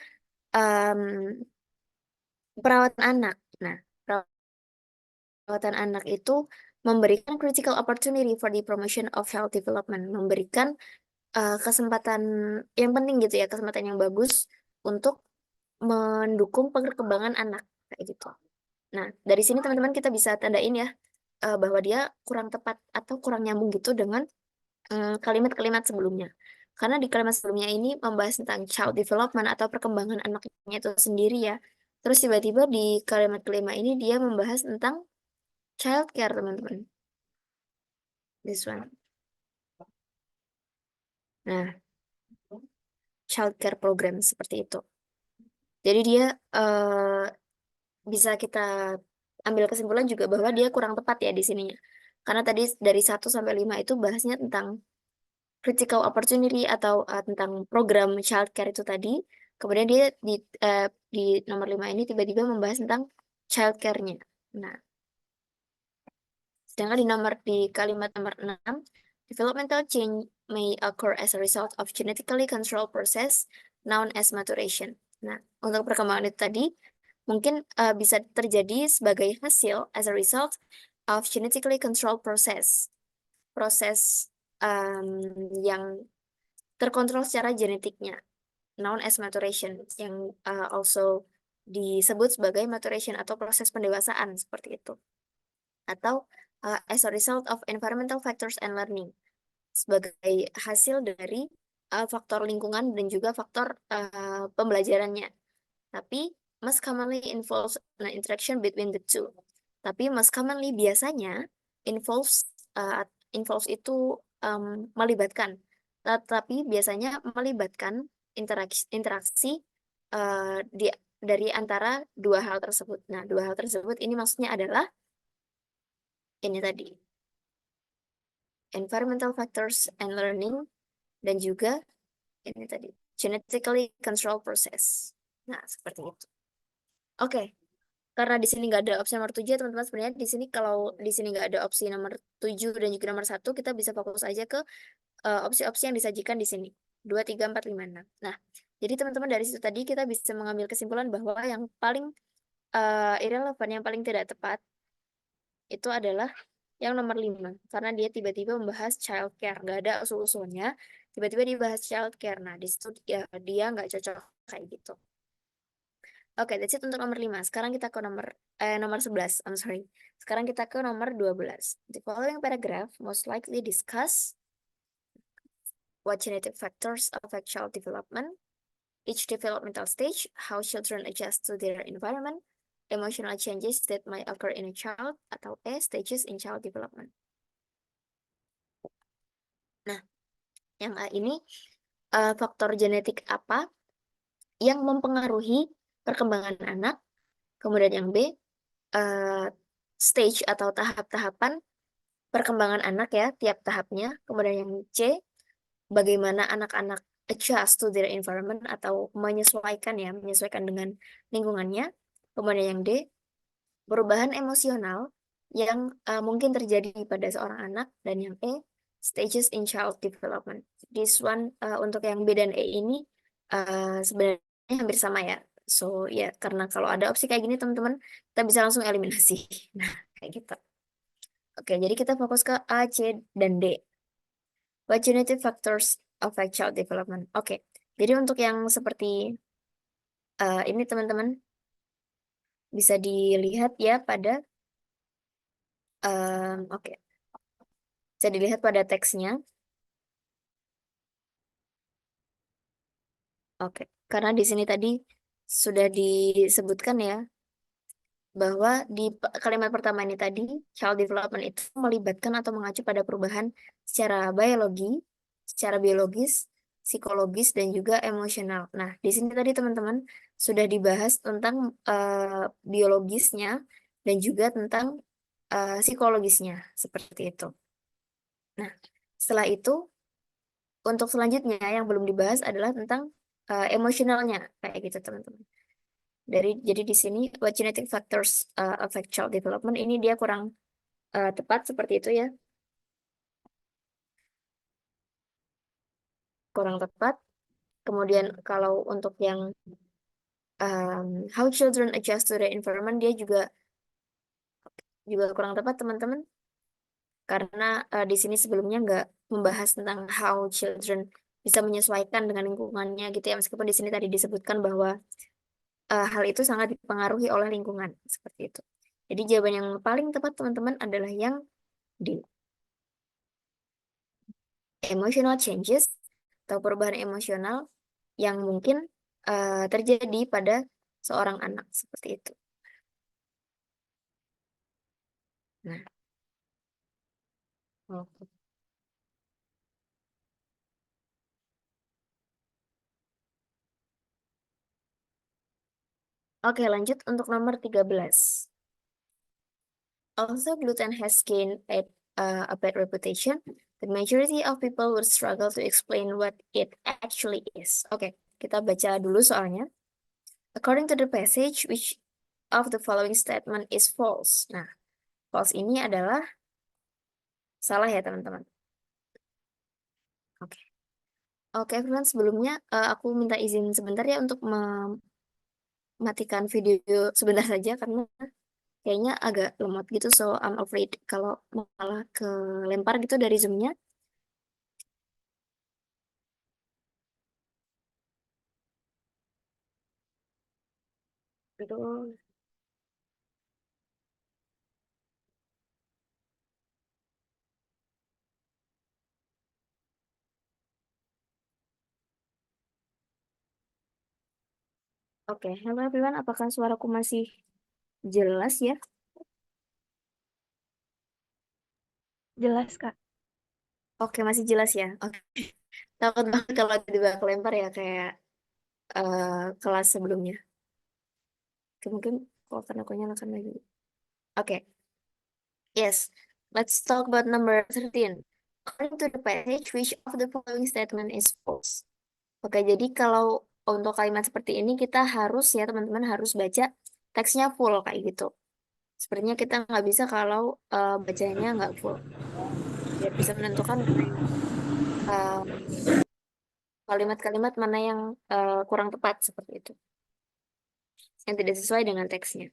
perawatan anak. Nah, perawatan anak itu memberikan critical opportunity for the promotion of child development, memberikan kesempatan yang penting gitu ya, kesempatan yang bagus untuk mendukung perkembangan anak kayak gitu. Nah, dari sini teman-teman kita bisa tandain ya bahwa dia kurang tepat atau kurang nyambung gitu dengan kalimat-kalimat sebelumnya. Karena di kalimat sebelumnya ini membahas tentang child development atau perkembangan anaknya itu sendiri ya. Terus tiba-tiba di kalimat kelima ini dia membahas tentang child care, teman-teman. This one. Nah, child care program seperti itu. Jadi dia bisa kita ambil kesimpulan juga bahwa dia kurang tepat ya di sininya. Karena tadi dari 1 sampai 5 itu bahasnya tentang critical opportunity atau tentang program child care itu tadi. Kemudian dia di nomor 5 ini tiba-tiba membahas tentang child care-nya. Nah, sedangkan di kalimat nomor 6, developmental change may occur as a result of genetically controlled process known as maturation. Nah, untuk perkembangan itu tadi mungkin bisa terjadi sebagai hasil as a result of genetically controlled process. Proses yang terkontrol secara genetiknya, known as maturation, yang also disebut sebagai maturation atau proses pendewasaan seperti itu. Atau as a result of environmental factors and learning, sebagai hasil dari faktor lingkungan dan juga faktor pembelajarannya. Tapi most commonly involves an interaction between the two. Tapi most commonly biasanya involves itu melibatkan tetapi biasanya melibatkan interaksi dari antara dua hal tersebut. Nah, dua hal tersebut ini maksudnya adalah ini tadi, environmental factors and learning, dan juga ini tadi, genetically control process. Nah, seperti itu. Oke, karena di sini nggak ada opsi nomor 7, ya, teman-teman. Sebenarnya di sini kalau di sini nggak ada opsi nomor 7 dan juga nomor 1, kita bisa fokus aja ke opsi-opsi yang disajikan di sini. 2, 3, 4, 5, 6. Nah, jadi teman-teman dari situ tadi kita bisa mengambil kesimpulan bahwa yang paling irrelevant, yang paling tidak tepat itu adalah yang nomor 5. Karena dia tiba-tiba membahas childcare. Nggak ada usul-usulnya. Tiba-tiba dibahas childcare. Nah, di situ dia nggak cocok kayak gitu. Oke, that's it untuk nomor 5. Sekarang kita ke nomor 11. I'm sorry. Sekarang kita ke nomor 12. The following paragraph most likely discuss what genetic factors affect child development, each developmental stage, how children adjust to their environment, emotional changes that might occur in a child, atau stages in child development. Nah, yang A ini faktor genetik apa yang mempengaruhi perkembangan anak. Kemudian yang B, stage atau tahap-tahapan perkembangan anak ya, tiap tahapnya. Kemudian yang C, bagaimana anak-anak adjust to their environment atau menyesuaikan dengan lingkungannya. Kemudian yang D, perubahan emosional yang mungkin terjadi pada seorang anak. Dan yang E, stages in child development. This one untuk yang B dan E ini sebenarnya hampir sama ya. So ya, karena kalau ada opsi kayak gini teman-teman, kita bisa langsung eliminasi. Nah, kayak gitu. Oke, jadi kita fokus ke A, C, dan D. What genetic factors affect child development? Oke, jadi untuk yang seperti ini teman-teman bisa dilihat ya pada oke, bisa dilihat pada teksnya. Oke, karena di sini tadi sudah disebutkan ya bahwa di kalimat pertama ini tadi child development itu melibatkan atau mengacu pada perubahan secara biologis, psikologis dan juga emosional. Nah, di sini tadi teman-teman sudah dibahas tentang biologisnya dan juga tentang psikologisnya seperti itu. Nah, setelah itu untuk selanjutnya yang belum dibahas adalah tentang emosionalnya kayak gitu teman-teman. Jadi di sini what genetic factors affect child development ini dia kurang tepat seperti itu ya, kurang tepat. Kemudian kalau untuk yang how children adjust to the environment dia juga kurang tepat teman-teman, karena di sini sebelumnya nggak membahas tentang how children bisa menyesuaikan dengan lingkungannya gitu ya, meskipun di sini tadi disebutkan bahwa hal itu sangat dipengaruhi oleh lingkungan seperti itu. Jadi jawaban yang paling tepat teman-teman adalah yang D. Emotional changes atau perubahan emosional yang mungkin terjadi pada seorang anak seperti itu. Nah, oke. Oke, lanjut untuk nomor 13. Although gluten has gained a bad reputation, the majority of people would struggle to explain what it actually is. Oke, kita baca dulu soalnya. According to the passage, which of the following statement is false? Nah, false ini adalah salah ya teman-teman. Oke. Oke, everyone, sebelumnya aku minta izin sebentar ya untuk mematikan video sebentar saja karena kayaknya agak lemot gitu, so I'm afraid kalau malah kelempar gitu dari Zoom-nya. Aduh. Oke, hello everyone, apakah suaraku masih jelas ya? Jelas, Kak. Oke, masih jelas ya. Oke. Takut banget kalau tiba-tiba kelempar ya kayak kelas sebelumnya. Oke, mungkin kalau akan aku nyalakan lagi. Oke, yes. Let's talk about number 13. According to the passage, which of the following statement is false? Oke, jadi kalau untuk kalimat seperti ini kita harus ya teman-teman harus baca teksnya full kayak gitu. Sepertinya kita nggak bisa kalau bacanya nggak full. Biar bisa menentukan mana yang kalimat-kalimat mana yang kurang tepat seperti itu. Yang tidak sesuai dengan teksnya.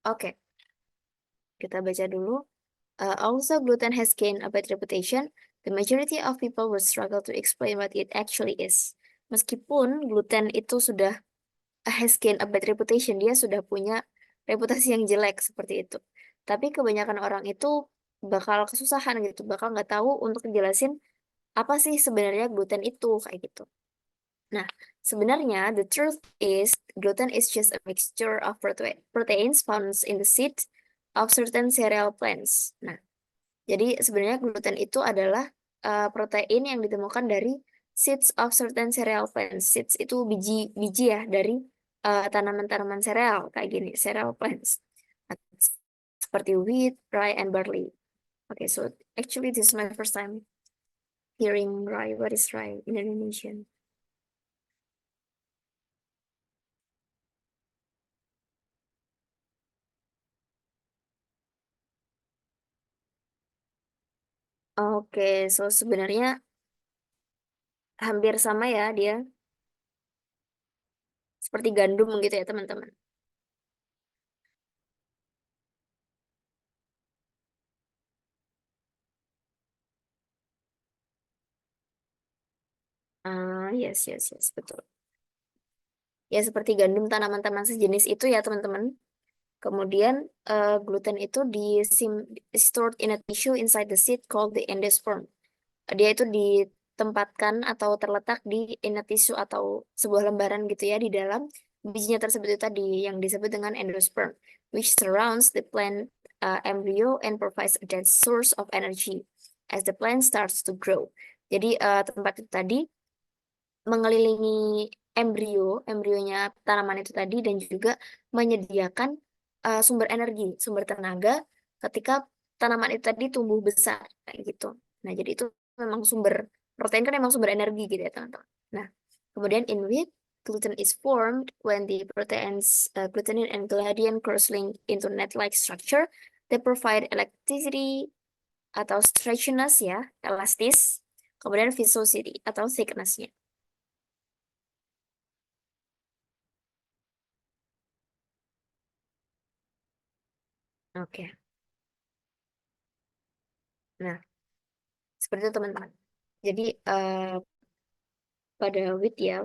Oke, kita baca dulu. Also, gluten has gained a bad reputation. The majority of people will struggle to explain what it actually is. Meskipun gluten itu sudah has gained a bad reputation, dia sudah punya reputasi yang jelek seperti itu. Tapi kebanyakan orang itu bakal kesusahan gitu, bakal nggak tahu untuk jelasin apa sih sebenarnya gluten itu kayak gitu. Nah, sebenarnya the truth is gluten is just a mixture of proteins found in the seed of certain cereal plants. Nah, jadi sebenarnya gluten itu adalah protein yang ditemukan dari seeds of certain cereal plants. Seeds itu biji-biji ya dari tanaman-tanaman sereal kayak gini, cereal plants. Nah, seperti wheat, rye, and barley. Okay, so actually this is my first time hearing rye. What is rye in Indonesian? Oke, so sebenarnya hampir sama ya dia, seperti gandum gitu ya teman-teman. Ah, yes, yes, yes, betul. Ya seperti gandum tanaman-tanaman sejenis itu ya teman-teman. Kemudian gluten itu stored in a tissue inside the seed called the endosperm. Dia itu ditempatkan atau terletak di in a tissue atau sebuah lembaran gitu ya di dalam bijinya tersebut itu tadi yang disebut dengan endosperm, which surrounds the plant embryo and provides a dense source of energy as the plant starts to grow. Jadi tempat itu tadi mengelilingi embrionya tanaman itu tadi dan juga menyediakan sumber energi, sumber tenaga ketika tanaman itu tadi tumbuh besar kayak gitu. Nah, jadi itu memang sumber protein kan memang sumber energi gitu ya, teman-teman. Nah, kemudian in wheat, gluten is formed when the proteins glutenin and gliadin cross-link into net-like structure that provide electricity atau stretchiness ya, elastis, kemudian viscosity atau thickness-nya. Oke. Nah, seperti itu teman-teman. Jadi pada wheat ya,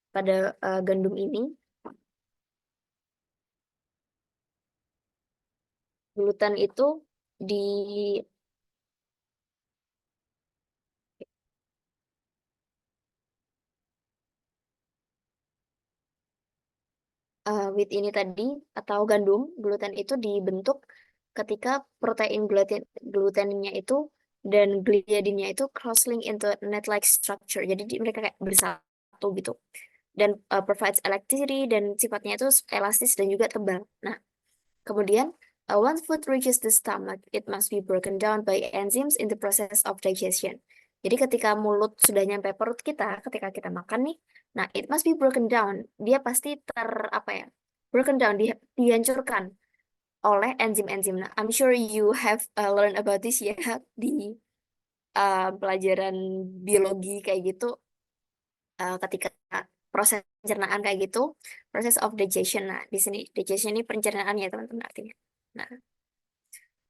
pada gandum ini gluten itu di wheat ini tadi atau gandum gluten itu dibentuk ketika protein gluteninnya itu dan gliadinnya itu cross-link into net-like structure. Jadi mereka kayak bersatu gitu. Dan provides electricity dan sifatnya itu elastis dan juga tebal. Nah, kemudian, once food reaches the stomach, it must be broken down by enzymes in the process of digestion. Jadi ketika mulut sudah nyampe perut kita, ketika kita makan nih, nah it must be broken down. Dia pasti apa ya? Broken down, dihancurkan oleh enzim-enzim. Nah, I'm sure you have learned about this ya di pelajaran biologi kayak gitu. Ketika proses pencernaan kayak gitu, proses of digestion. Nah, di sini digestion ini pencernaan ya teman-teman artinya. Nah,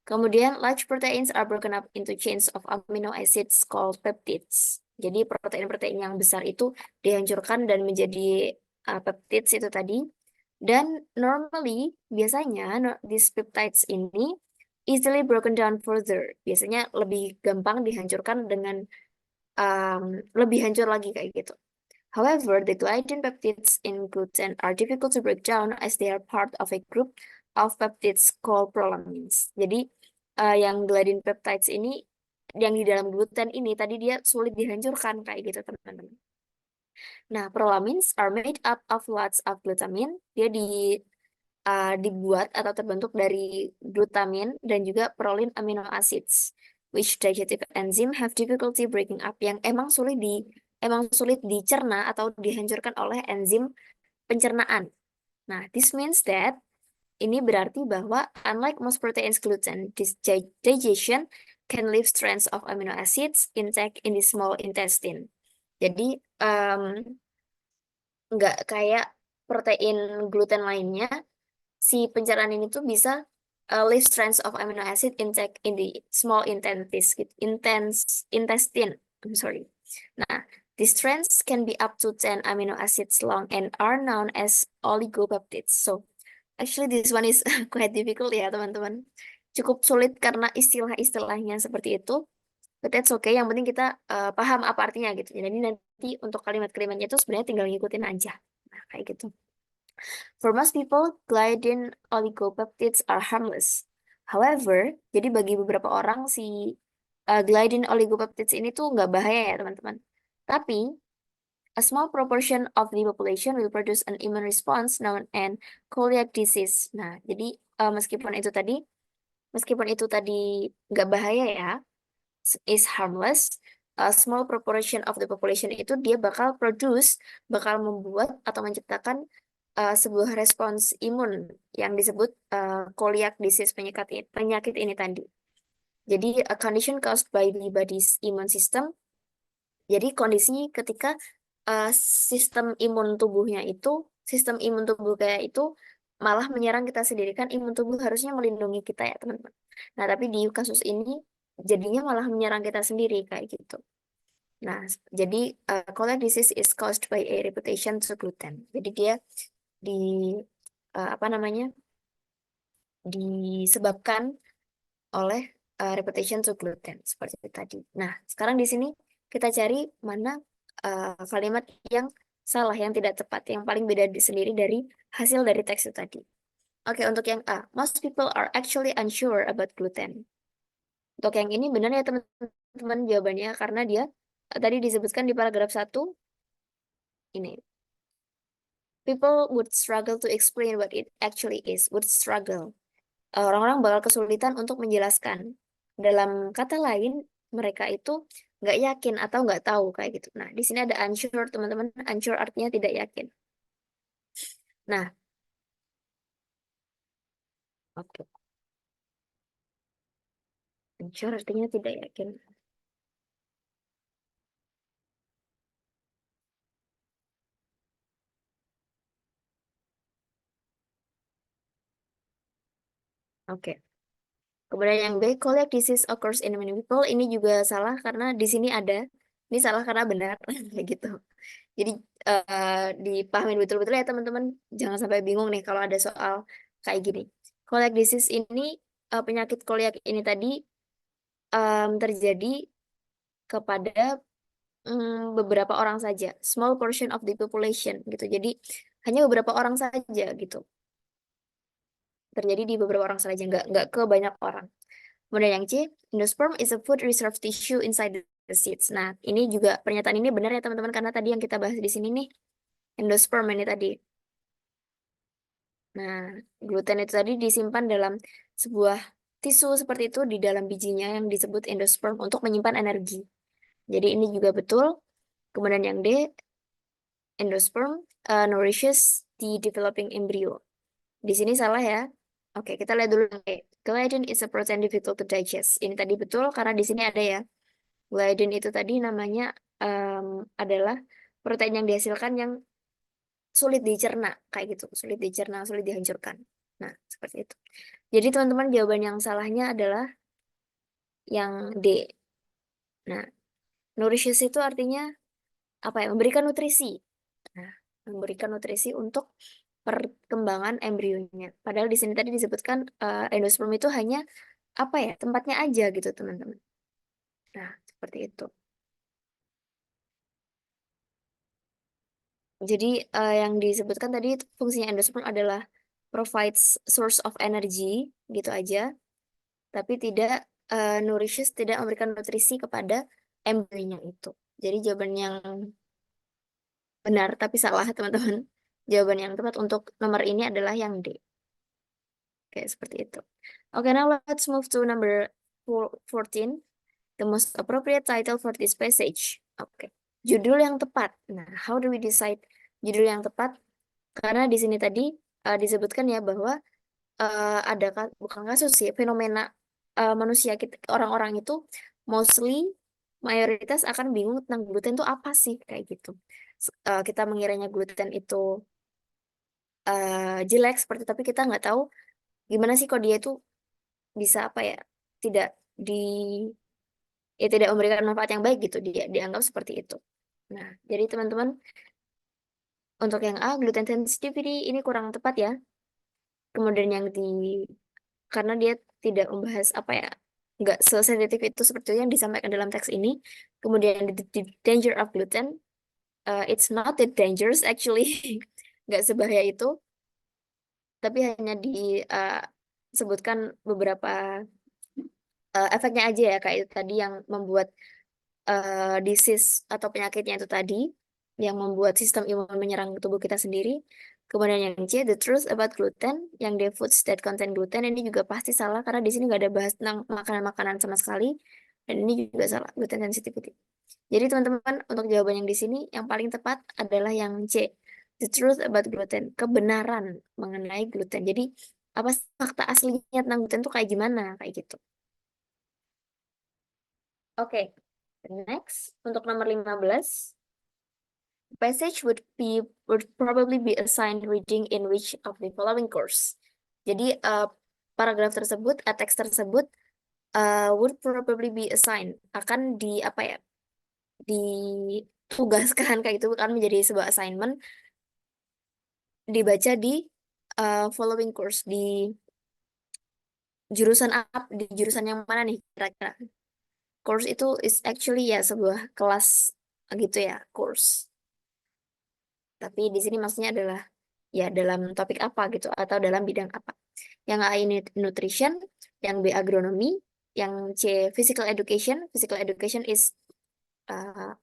kemudian, large proteins are broken up into chains of amino acids called peptides. Jadi, protein-protein yang besar itu dihancurkan dan menjadi peptides itu tadi. Dan normally, biasanya these peptides ini easily broken down further. Biasanya lebih gampang dihancurkan dengan lebih hancur lagi kayak gitu. However, the gliadin peptides in gluten are difficult to break down as they are part of a group of peptides called prolamins. Jadi, yang gliadin peptides ini, yang di dalam gluten ini tadi dia sulit dihancurkan kayak gitu teman-teman. Nah, prolamins are made up of lots of glutamine. Dia dibuat atau terbentuk dari glutamin dan juga proline amino acids, which digestive enzyme have difficulty breaking up, yang emang sulit dicerna atau dihancurkan oleh enzim pencernaan. Nah, this means that ini berarti bahwa unlike most proteins gluten, this digestion can leave strands of amino acids intact in the small intestine. Jadi nggak kayak protein gluten lainnya, si pencernaan ini tuh bisa leave strands of amino acid intact in the small intestine. I'm sorry. Nah, these strands can be up to 10 amino acids long and are known as oligopeptides. So, actually this one is quite difficult ya, teman-teman. Cukup sulit karena istilah-istilahnya seperti itu. But that's okay, yang penting kita paham apa artinya gitu. Jadi nanti untuk kalimat-kalimatnya itu sebenarnya tinggal ngikutin aja. Nah, kayak gitu. For most people, gliadin oligopeptides are harmless. However, jadi bagi beberapa orang si gliadin oligopeptides ini tuh nggak bahaya ya teman-teman. Tapi a small proportion of the population will produce an immune response known as celiac disease. Nah, jadi meskipun itu tadi nggak bahaya ya, is harmless, a small proportion of the population itu dia bakal membuat atau menciptakan sebuah respons imun yang disebut celiac disease, penyakit ini tadi. Jadi a condition caused by the body's immune system. Jadi kondisi ketika sistem imun tubuh kayak itu malah menyerang kita sendiri, kan imun tubuh harusnya melindungi kita ya teman-teman. Nah, tapi di kasus ini jadinya malah menyerang kita sendiri kayak gitu. Nah, jadi celiac disease is caused by a reputation to gluten. Jadi dia di apa namanya, disebabkan oleh reputation to gluten seperti itu tadi. Nah, sekarang di sini kita cari mana kalimat yang salah, yang tidak tepat, yang paling beda sendiri dari hasil dari teks itu tadi. Oke, untuk yang A, most people are actually unsure about gluten. Untuk yang ini benar ya teman-teman jawabannya, karena dia tadi disebutkan di paragraf 1 ini. People would struggle to explain what it actually is. Would struggle. Orang-orang bakal kesulitan untuk menjelaskan. Dalam kata lain, mereka itu nggak yakin atau nggak tahu kayak gitu. Nah, di sini ada unsure, teman-teman. Unsure artinya tidak yakin. Nah, oke. Unsure artinya tidak yakin. Oke. Kemudian yang B, celiac disease occurs in many people. Ini juga salah karena di sini ada. Ini salah karena benar kayak gitu. Jadi dipahamin betul-betul ya teman-teman. Jangan sampai bingung nih kalau ada soal kayak gini. Celiac disease ini, penyakit celiac ini tadi terjadi kepada beberapa orang saja, small portion of the population gitu. Jadi hanya beberapa orang saja gitu. Terjadi di beberapa orang saja, nggak ke banyak orang. Kemudian yang C, endosperm is a food reserve tissue inside the seeds. Nah, ini juga pernyataan ini benar ya teman-teman, karena tadi yang kita bahas di sini nih, endosperm ini tadi. Nah, gluten itu tadi disimpan dalam sebuah tisu seperti itu di dalam bijinya yang disebut endosperm untuk menyimpan energi. Jadi ini juga betul. Kemudian yang D, endosperm nourishes the developing embryo. Di sini salah ya. Oke, kita lihat dulu. Gliadin is a protein difficult to digest. Ini tadi betul karena di sini ada ya. Gliadin itu tadi namanya adalah protein yang dihasilkan yang sulit dicerna, kayak gitu. Sulit dicerna, sulit dihancurkan. Nah, seperti itu. Jadi teman-teman, jawaban yang salahnya adalah yang D. Nah, nourishes itu artinya apa ya? Memberikan nutrisi. Nah, memberikan nutrisi untuk perkembangan embrionya. Padahal di sini tadi disebutkan endosperm itu hanya apa ya? Tempatnya aja gitu, teman-teman. Nah, seperti itu. Jadi yang disebutkan tadi fungsinya endosperm adalah provides source of energy gitu aja. tapi tidak nourishes, tidak memberikan nutrisi kepada embryonya itu. Jadi jawaban yang benar tapi salah, teman-teman. Jawaban yang tepat untuk nomor ini adalah yang D. Oke, seperti itu. Oke, now let's move to number 14. The most appropriate title for this passage. Oke. Judul yang tepat. Nah, how do we decide judul yang tepat? Karena di sini tadi disebutkan ya bahwa ada bukan kasus sih, fenomena manusia kita, orang-orang itu mostly mayoritas akan bingung tentang gluten itu apa sih kayak gitu. Kita mengiranya gluten itu jelek seperti, tapi kita nggak tahu gimana sih kok dia itu bisa apa ya, tidak di ya tidak memberikan manfaat yang baik gitu, dia dianggap seperti itu. Nah, jadi teman-teman, untuk yang A, gluten sensitivity ini kurang tepat ya. Kemudian yang di, karena dia tidak membahas apa ya, nggak sesensitif itu seperti yang disampaikan dalam teks ini. Kemudian the danger of gluten, it's not that dangerous actually, nggak sebahaya itu, tapi hanya disebutkan beberapa efeknya aja ya, kayak itu tadi yang membuat disease atau penyakitnya itu tadi, yang membuat sistem imun menyerang tubuh kita sendiri. Kemudian yang C, the truth about gluten, yang the foods that contain gluten, ini juga pasti salah karena di sini nggak ada bahas tentang makanan-makanan sama sekali, dan ini juga salah, gluten sensitivity. Jadi teman-teman, untuk jawaban yang di sini yang paling tepat adalah yang C, the truth about gluten, kebenaran mengenai gluten. Jadi apa sih fakta aslinya tentang gluten itu kayak gimana, kayak gitu. Oke, next untuk nomor 15. Passage would probably be assigned reading in which of the following course. Jadi paragraf tersebut, teks tersebut would probably be assigned, akan di apa ya, ditugaskan kayak itu, kan menjadi sebuah assignment, dibaca di following course, di jurusan apa, di jurusan yang mana nih kira-kira. Course itu is actually ya sebuah kelas gitu ya, course. Tapi di sini maksudnya adalah ya dalam topik apa gitu atau dalam bidang apa. Yang A ini nutrition, yang B agronomi, yang C physical education. Physical education is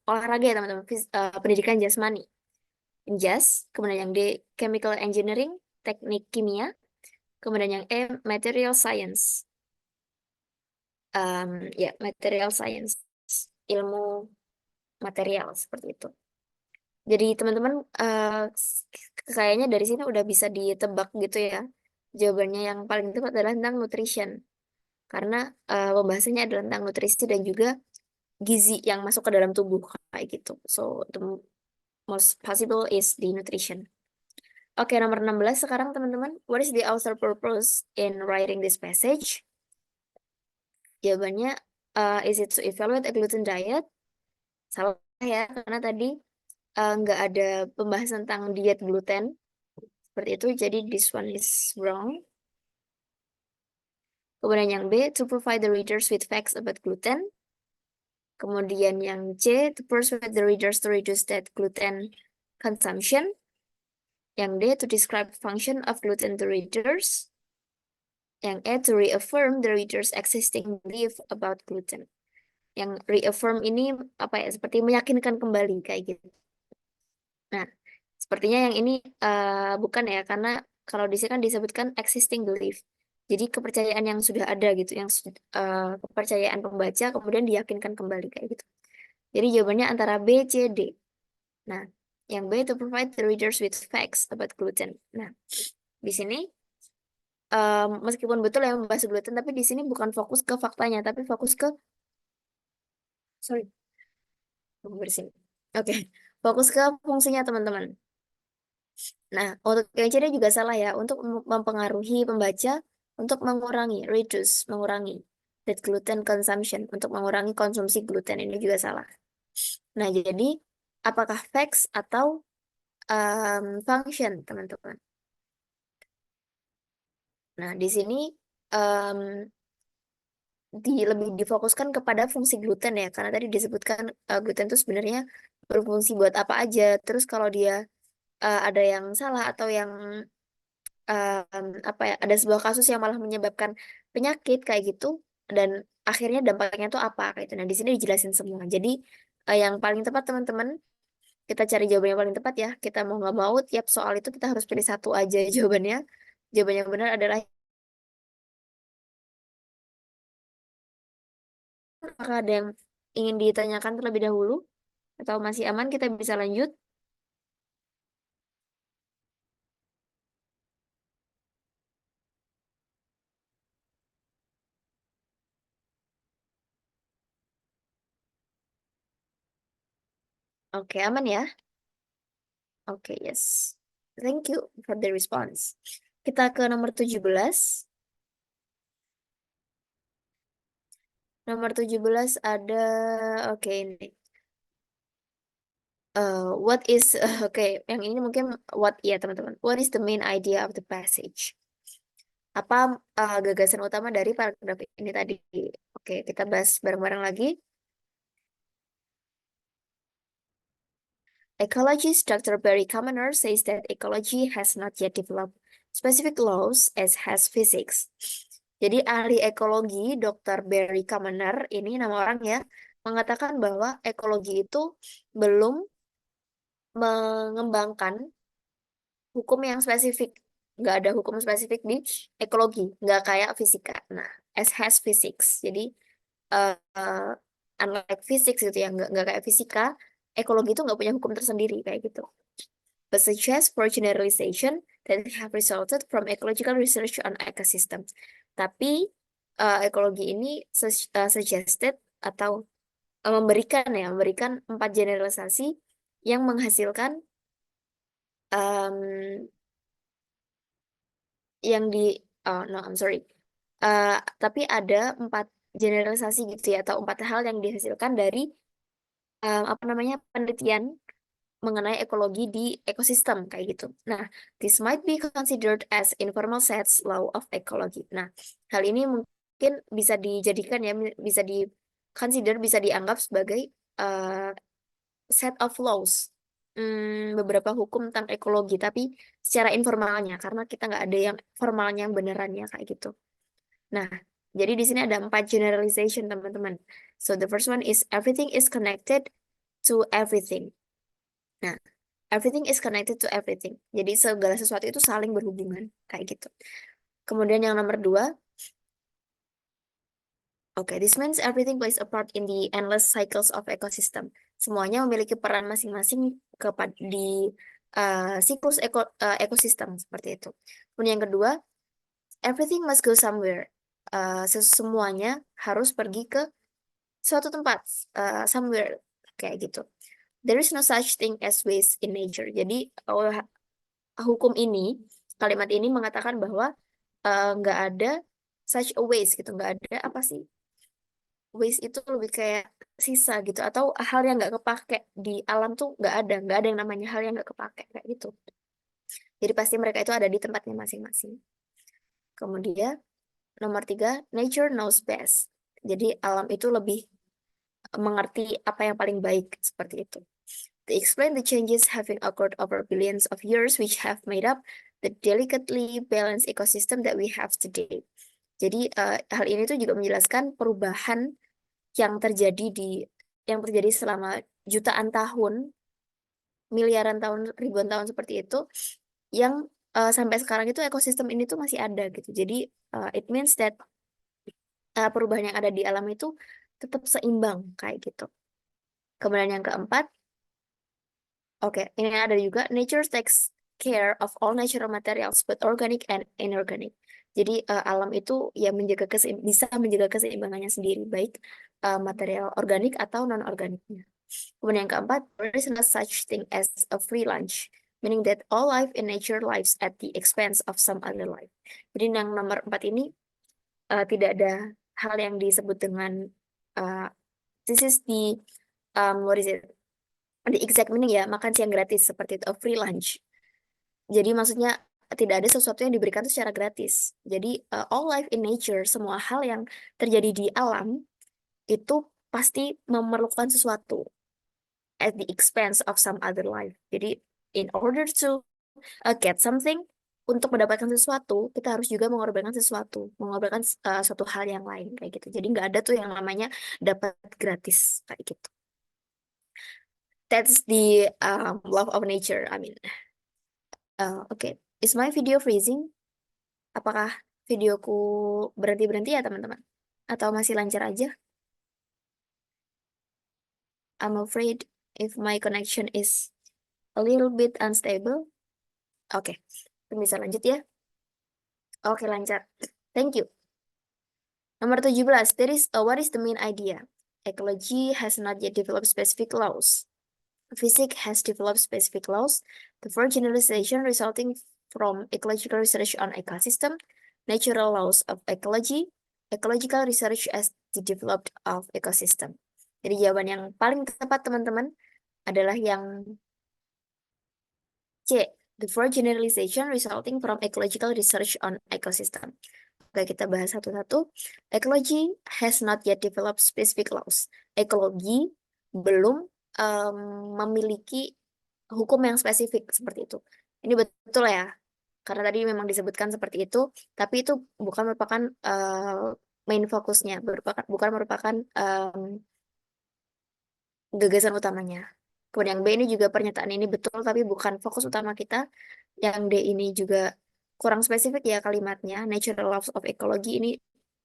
olahraga ya teman-teman, pendidikan jasmani. Jas, kemudian yang D chemical engineering, teknik kimia, kemudian yang E material science. Ya, material science, ilmu material seperti itu. Jadi teman-teman kayaknya dari sini udah bisa ditebak gitu ya. Jawabannya yang paling tepat adalah tentang nutrition. Karena pembahasannya adalah tentang nutrisi dan juga gizi yang masuk ke dalam tubuh kayak gitu. So the most possible is the nutrition. Oke, nomor 16 sekarang teman-teman. What is the author purpose in writing this passage? Jawabannya is it to evaluate a gluten diet? Salah ya, karena tadi nggak ada pembahasan tentang diet gluten seperti itu, jadi this one is wrong. Kemudian yang B, to provide the readers with facts about gluten. Kemudian yang C, to persuade the readers to reduce that gluten consumption. Yang D, to describe function of gluten to readers. Yang E, to reaffirm the readers existing belief about gluten. Yang reaffirm ini apa ya, seperti meyakinkan kembali kayak gitu. Nah, sepertinya yang ini bukan ya, karena kalau di sini kan disebutkan existing belief. Jadi kepercayaan yang sudah ada gitu, yang kepercayaan pembaca kemudian diyakinkan kembali kayak gitu. Jadi jawabannya antara B, C, D. Nah, yang B to provide the readers with facts about gluten. Nah, di sini meskipun betul yang membahas gluten, tapi di sini bukan fokus ke faktanya, tapi fokus ke sorry, bersin. Oke, fokus ke fungsinya teman-teman. Nah, untuk yang CD juga salah ya, untuk mempengaruhi pembaca untuk mengurangi, reduce, mengurangi that gluten consumption, untuk mengurangi konsumsi gluten, ini juga salah. Nah, jadi apakah facts atau function, teman-teman? Nah, di sini um, lebih difokuskan kepada fungsi gluten ya, karena tadi disebutkan gluten itu sebenarnya berfungsi buat apa aja. Terus kalau dia ada yang salah atau yang apa ya, ada sebuah kasus yang malah menyebabkan penyakit kayak gitu, dan akhirnya dampaknya tuh apa kayak itu. Nah, di sini dijelasin semua. Jadi yang paling tepat teman-teman, kita cari jawaban yang paling tepat ya. Kita mau nggak mau tiap soal itu kita harus pilih satu aja jawabannya. Jawaban yang benar adalah, apakah ada yang ingin ditanyakan terlebih dahulu atau masih aman kita bisa lanjut? Oke, aman ya? Oke, yes. Thank you for the response. Kita ke nomor 17. Nomor 17 ada, oke ini. What is, oke, yang ini mungkin what ya teman-teman. What is the main idea of the passage? Apa gagasan utama dari paragraf ini tadi? Oke, kita bahas bareng-bareng lagi. Ecologist Dr. Barry Commoner says that ecology has not yet developed specific laws as has physics. Jadi ahli ekologi Dr. Barry Commoner ini nama orang ya, mengatakan bahwa ekologi itu belum mengembangkan hukum yang spesifik. Nggak ada hukum spesifik di ekologi, nggak kayak fisika. Nah, as has physics. Jadi uh, unlike physics gitu ya, nggak kayak fisika, ekologi itu nggak punya hukum tersendiri kayak gitu. But suggest for generalization that have resulted from ecological research on ecosystems. Tapi ekologi ini suggested atau memberikan 4 generalisasi yang menghasilkan em, yang di oh no I'm sorry. Tapi ada 4 generalisasi gitu ya, atau 4 hal yang dihasilkan dari apa namanya, penelitian mengenai ekologi di ekosistem kayak gitu. Nah, this might be considered as informal sets law of ecology. Nah, hal ini mungkin bisa dijadikan ya, bisa di consider, bisa dianggap sebagai uh, set of laws. Beberapa hukum tentang ekologi, tapi secara informalnya, karena kita nggak ada yang formalnya, yang benerannya kayak gitu. Nah, jadi di sini ada 4 generalization, teman-teman. So the first one is everything is connected to everything. Nah, everything is connected to everything. Jadi segala sesuatu itu saling berhubungan, kayak gitu. Kemudian yang nomor 2, oke, this means everything plays a part in the endless cycles of ecosystem. Semuanya memiliki peran masing-masing di siklus ekosistem seperti itu. Kemudian yang kedua, everything must go somewhere. Semuanya harus pergi ke suatu tempat, somewhere kayak gitu. There is no such thing as waste in nature. Jadi hukum ini, kalimat ini mengatakan bahwa nggak ada such a waste gitu, nggak ada apa sih, waste itu lebih kayak sisa gitu, atau hal yang nggak kepake di alam tuh nggak ada yang namanya hal yang nggak kepake kayak gitu. Jadi pasti mereka itu ada di tempatnya masing-masing. Kemudian nomor 3, nature knows best. Jadi alam itu lebih mengerti apa yang paling baik seperti itu. To explain the changes having occurred over billions of years which have made up the delicately balanced ecosystem that we have today. Jadi hal ini tuh juga menjelaskan perubahan yang terjadi selama jutaan tahun, miliaran tahun, ribuan tahun seperti itu, yang sampai sekarang itu ekosistem ini tuh masih ada gitu. Jadi it means that perubahan yang ada di alam itu tetap seimbang kayak gitu. Kemudian yang keempat, oke, ini ada juga nature takes care of all natural materials, both organic and inorganic. Jadi alam itu ya bisa menjaga keseimbangannya sendiri, baik material organik atau non-organiknya. Kemudian yang keempat, there is no such thing as a free lunch, meaning that all life in nature lives at the expense of some other life. Jadi yang nomor 4 ini tidak ada hal yang disebut dengan uh, this is the what is it? The exact meaning ya, makan siang gratis seperti itu, a free lunch. Jadi maksudnya tidak ada sesuatu yang diberikan itu secara gratis. Jadi all life in nature, semua hal yang terjadi di alam itu pasti memerlukan sesuatu at the expense of some other life. Jadi in order to get something, untuk mendapatkan sesuatu, kita harus juga mengorbankan sesuatu, mengorbankan suatu hal yang lain kayak gitu. Jadi nggak ada tuh yang namanya dapat gratis kayak gitu. That's the love of nature. I mean, okay. Is my video freezing? Apakah videoku berhenti-berhenti ya teman-teman? Atau masih lancar aja? I'm afraid if my connection is a little bit unstable. Oke, bisa lanjut ya. Oke, lancar. Thank you. Nomor 17, what is the main idea? Ecology has not yet developed specific laws. Physics has developed specific laws. The four generalization resulting from ecological research on ecosystem, natural laws of ecology, ecological research as the developed of ecosystem. Jadi jawaban yang paling tepat teman-teman adalah yang C. The four generalization resulting from ecological research on ecosystem. Oke, kita bahas satu-satu. Ecology has not yet developed specific laws. Ekologi belum memiliki hukum yang spesifik seperti itu. Ini betul ya, karena tadi memang disebutkan seperti itu, tapi itu bukan merupakan main fokusnya, bukan merupakan gagasan utamanya. Kemudian yang B ini juga pernyataan ini betul, tapi bukan fokus utama kita. Yang D ini juga kurang spesifik ya kalimatnya. Natural laws of ecology ini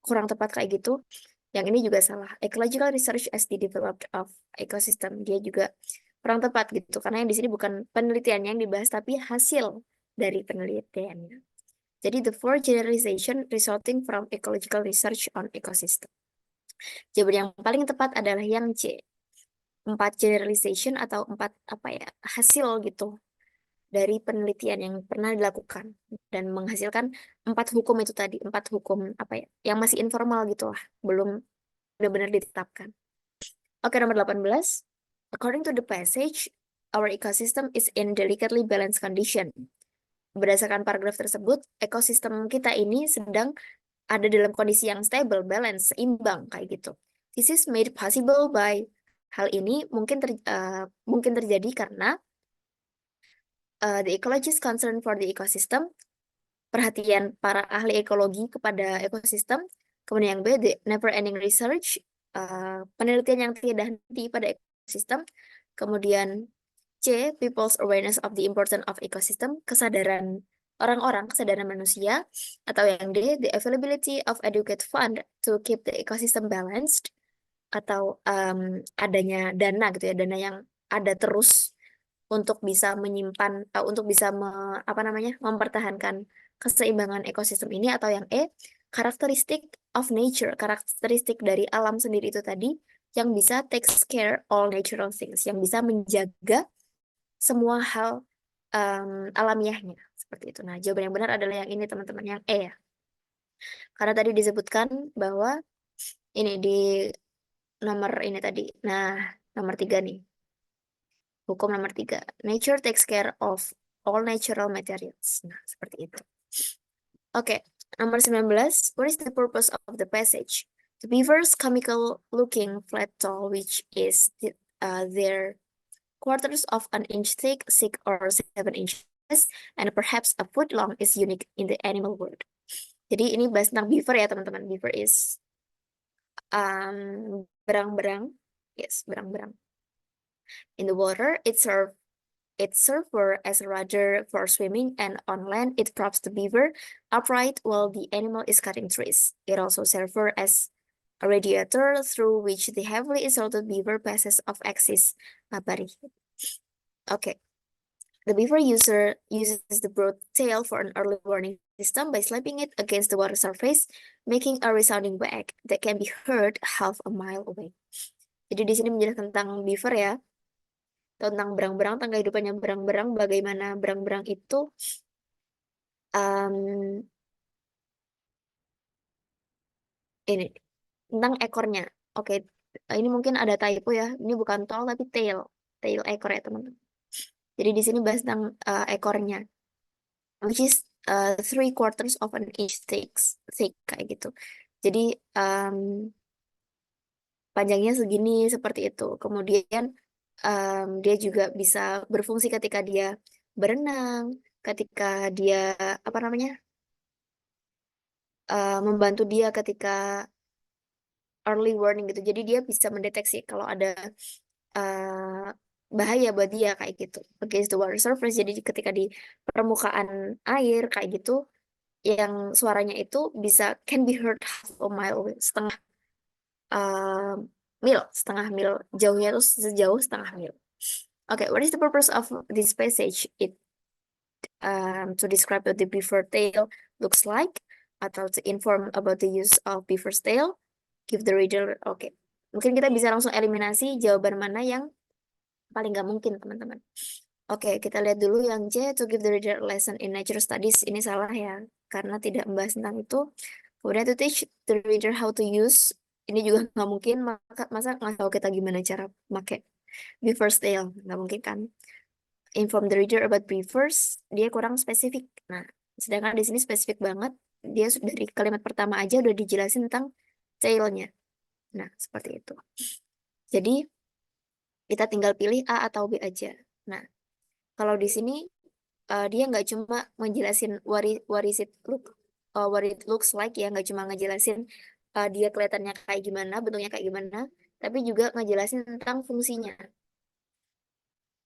kurang tepat kayak gitu. Yang ini juga salah. Ecological research as the developed of ecosystem. Dia juga kurang tepat gitu. Karena yang di sini bukan penelitiannya yang dibahas, tapi hasil dari penelitiannya. Jadi the four generalization resulting from ecological research on ecosystem. Jawaban yang paling tepat adalah yang C. 4 generalization atau 4 apa ya, hasil gitu dari penelitian yang pernah dilakukan dan menghasilkan 4 hukum itu tadi, 4 hukum apa ya, yang masih informal gitu lah, belum benar-benar ditetapkan. Oke, nomor 18. According to the passage, our ecosystem is in delicately balanced condition. Berdasarkan paragraf tersebut, ekosistem kita ini sedang ada dalam kondisi yang stable, balance, seimbang kayak gitu. This is made possible by hal ini mungkin terjadi karena the ecologist concern for the ecosystem, perhatian para ahli ekologi kepada ekosistem. Kemudian yang B, the never ending research, penelitian yang tidak henti pada ekosistem. Kemudian C, people's awareness of the importance of ecosystem, kesadaran orang-orang, kesadaran manusia. Atau yang D, the availability of adequate fund to keep the ecosystem balanced, atau adanya dana gitu ya, dana yang ada terus untuk bisa menyimpan, untuk bisa mempertahankan keseimbangan ekosistem ini. Atau yang E, karakteristik of nature, karakteristik dari alam sendiri itu tadi, yang bisa takes care all natural things, yang bisa menjaga semua hal alamiahnya seperti itu. Nah, jawaban yang benar adalah yang ini teman-teman, yang E ya. Karena tadi disebutkan bahwa ini di nomor ini tadi. Nah, nomor 3 nih. Hukum nomor 3. Nature takes care of all natural materials. Nah, seperti itu. Oke, nomor 19. What is the purpose of the passage? The beaver's comical-looking flat toe, which is their quarters of an inch thick, 6 or 7 inches, and perhaps a foot long, is unique in the animal world. Jadi ini bahas tentang beaver ya teman-teman. Beaver is berang-berang. Yes, berang-berang. In the water, it serves as a rudder for swimming, and on land, it props the beaver upright while the animal is cutting trees. It also serves as a radiator through which the heavily insulted beaver passes off axis barrier. Okay. The beaver uses the broad tail for an early warning system by slapping it against the water surface, making a resounding whack that can be heard half a mile away. Jadi di sini menjelaskan tentang beaver ya, tentang berang-berang, tentang kehidupannya berang-berang, bagaimana berang-berang itu ini tentang ekornya. Oke, ini mungkin ada typo ya. Ini bukan tol tapi tail ekor ya teman-teman. Jadi di sini bahas tentang ekornya, which is 3/4 of an inch thick kayak gitu. Jadi panjangnya segini seperti itu. Kemudian dia juga bisa berfungsi ketika dia berenang, ketika dia apa namanya membantu dia ketika early warning gitu. Jadi dia bisa mendeteksi kalau ada eh, bahaya buat dia kayak gitu against the water surface. Jadi ketika di permukaan air kayak gitu, yang suaranya itu bisa can be heard half a mile away, eh, setengah mil jauhnya itu sejauh setengah mil. Okay, what is the purpose of this passage? To describe what the beaver tail looks like, atau to inform about the use of beaver's tail, give the reader. Oke, mungkin kita bisa langsung eliminasi jawaban mana yang paling nggak mungkin, teman-teman. Oke, kita lihat dulu yang C, to give the reader a lesson in nature studies. Ini salah ya, karena tidak membahas tentang itu. Kemudian to teach the reader how to use. Ini juga nggak mungkin, masa nggak tahu kita gimana cara pakai beaver's tail. Nggak mungkin kan. Inform the reader about beavers, dia kurang spesifik. Nah, sedangkan di sini spesifik banget. Dia dari kalimat pertama aja udah dijelasin tentang tailnya. Nah, seperti itu. Jadi, kita tinggal pilih A atau B aja. Nah, kalau di sini dia nggak cuma ngejelasin what it looks like ya, nggak cuma ngejelasin dia kelihatannya kayak gimana, bentuknya kayak gimana, tapi juga ngejelasin tentang fungsinya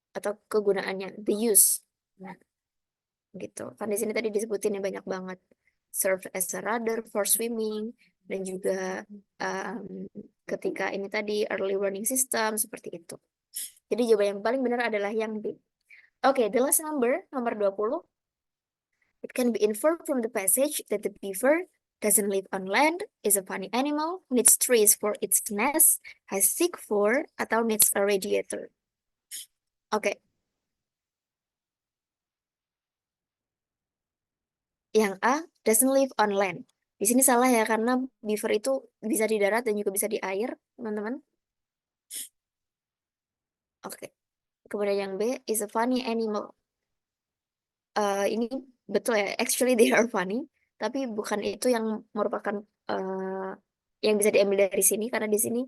atau kegunaannya, the use. Nah, gitu. Kan di sini tadi disebutin yang banyak banget. Serve as a rudder for swimming, dan juga um, ketika ini tadi early warning system seperti itu. Jadi jawaban yang paling benar adalah yang B. Oke, the last number, nomor 20. It can be inferred from the passage that the beaver doesn't live on land, is a funny animal, needs trees for its nest, has thick fur, atau needs a radiator. Oke, yang A, doesn't live on land. Di sini salah ya, karena beaver itu bisa di darat dan juga bisa di air, teman-teman. Oke, kemudian yang B, is a funny animal. Ini betul ya, actually they are funny, tapi bukan itu yang merupakan yang bisa diambil dari sini, karena di sini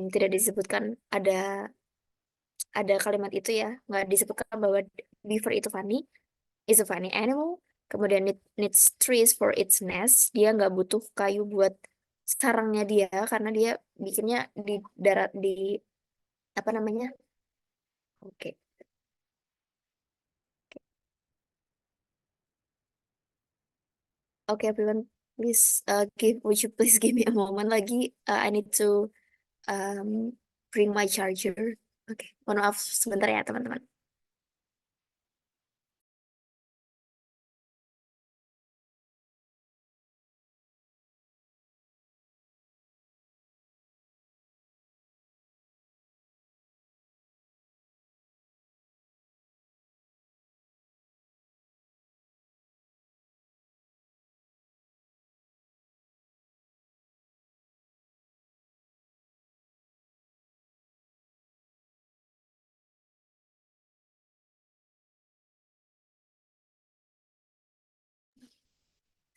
tidak disebutkan ada kalimat itu ya, nggak disebutkan bahwa beaver itu funny, is a funny animal. Kemudian needs trees for its nest, dia nggak butuh kayu buat sarangnya dia, karena dia bikinnya di darat, di apa namanya. Oke. Oke, everyone, please would you please give me a moment lagi. I need to um, bring my charger. Oke, mohon maaf sebentar ya, teman-teman.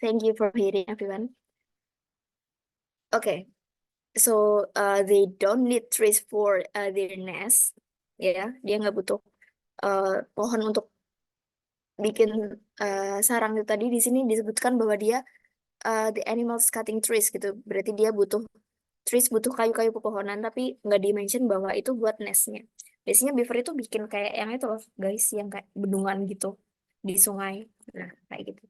Thank you for hearing, everyone. Oke, so they don't need trees for their nest. Ya, dia nggak butuh pohon untuk bikin sarang itu tadi. Di sini disebutkan bahwa dia the animals cutting trees gitu. Berarti dia butuh trees, butuh kayu-kayu pepohonan, tapi nggak di-mention bahwa itu buat nestnya. Biasanya beaver itu bikin kayak yang itu loh, guys, yang kayak bendungan gitu di sungai. Nah, kayak gitu.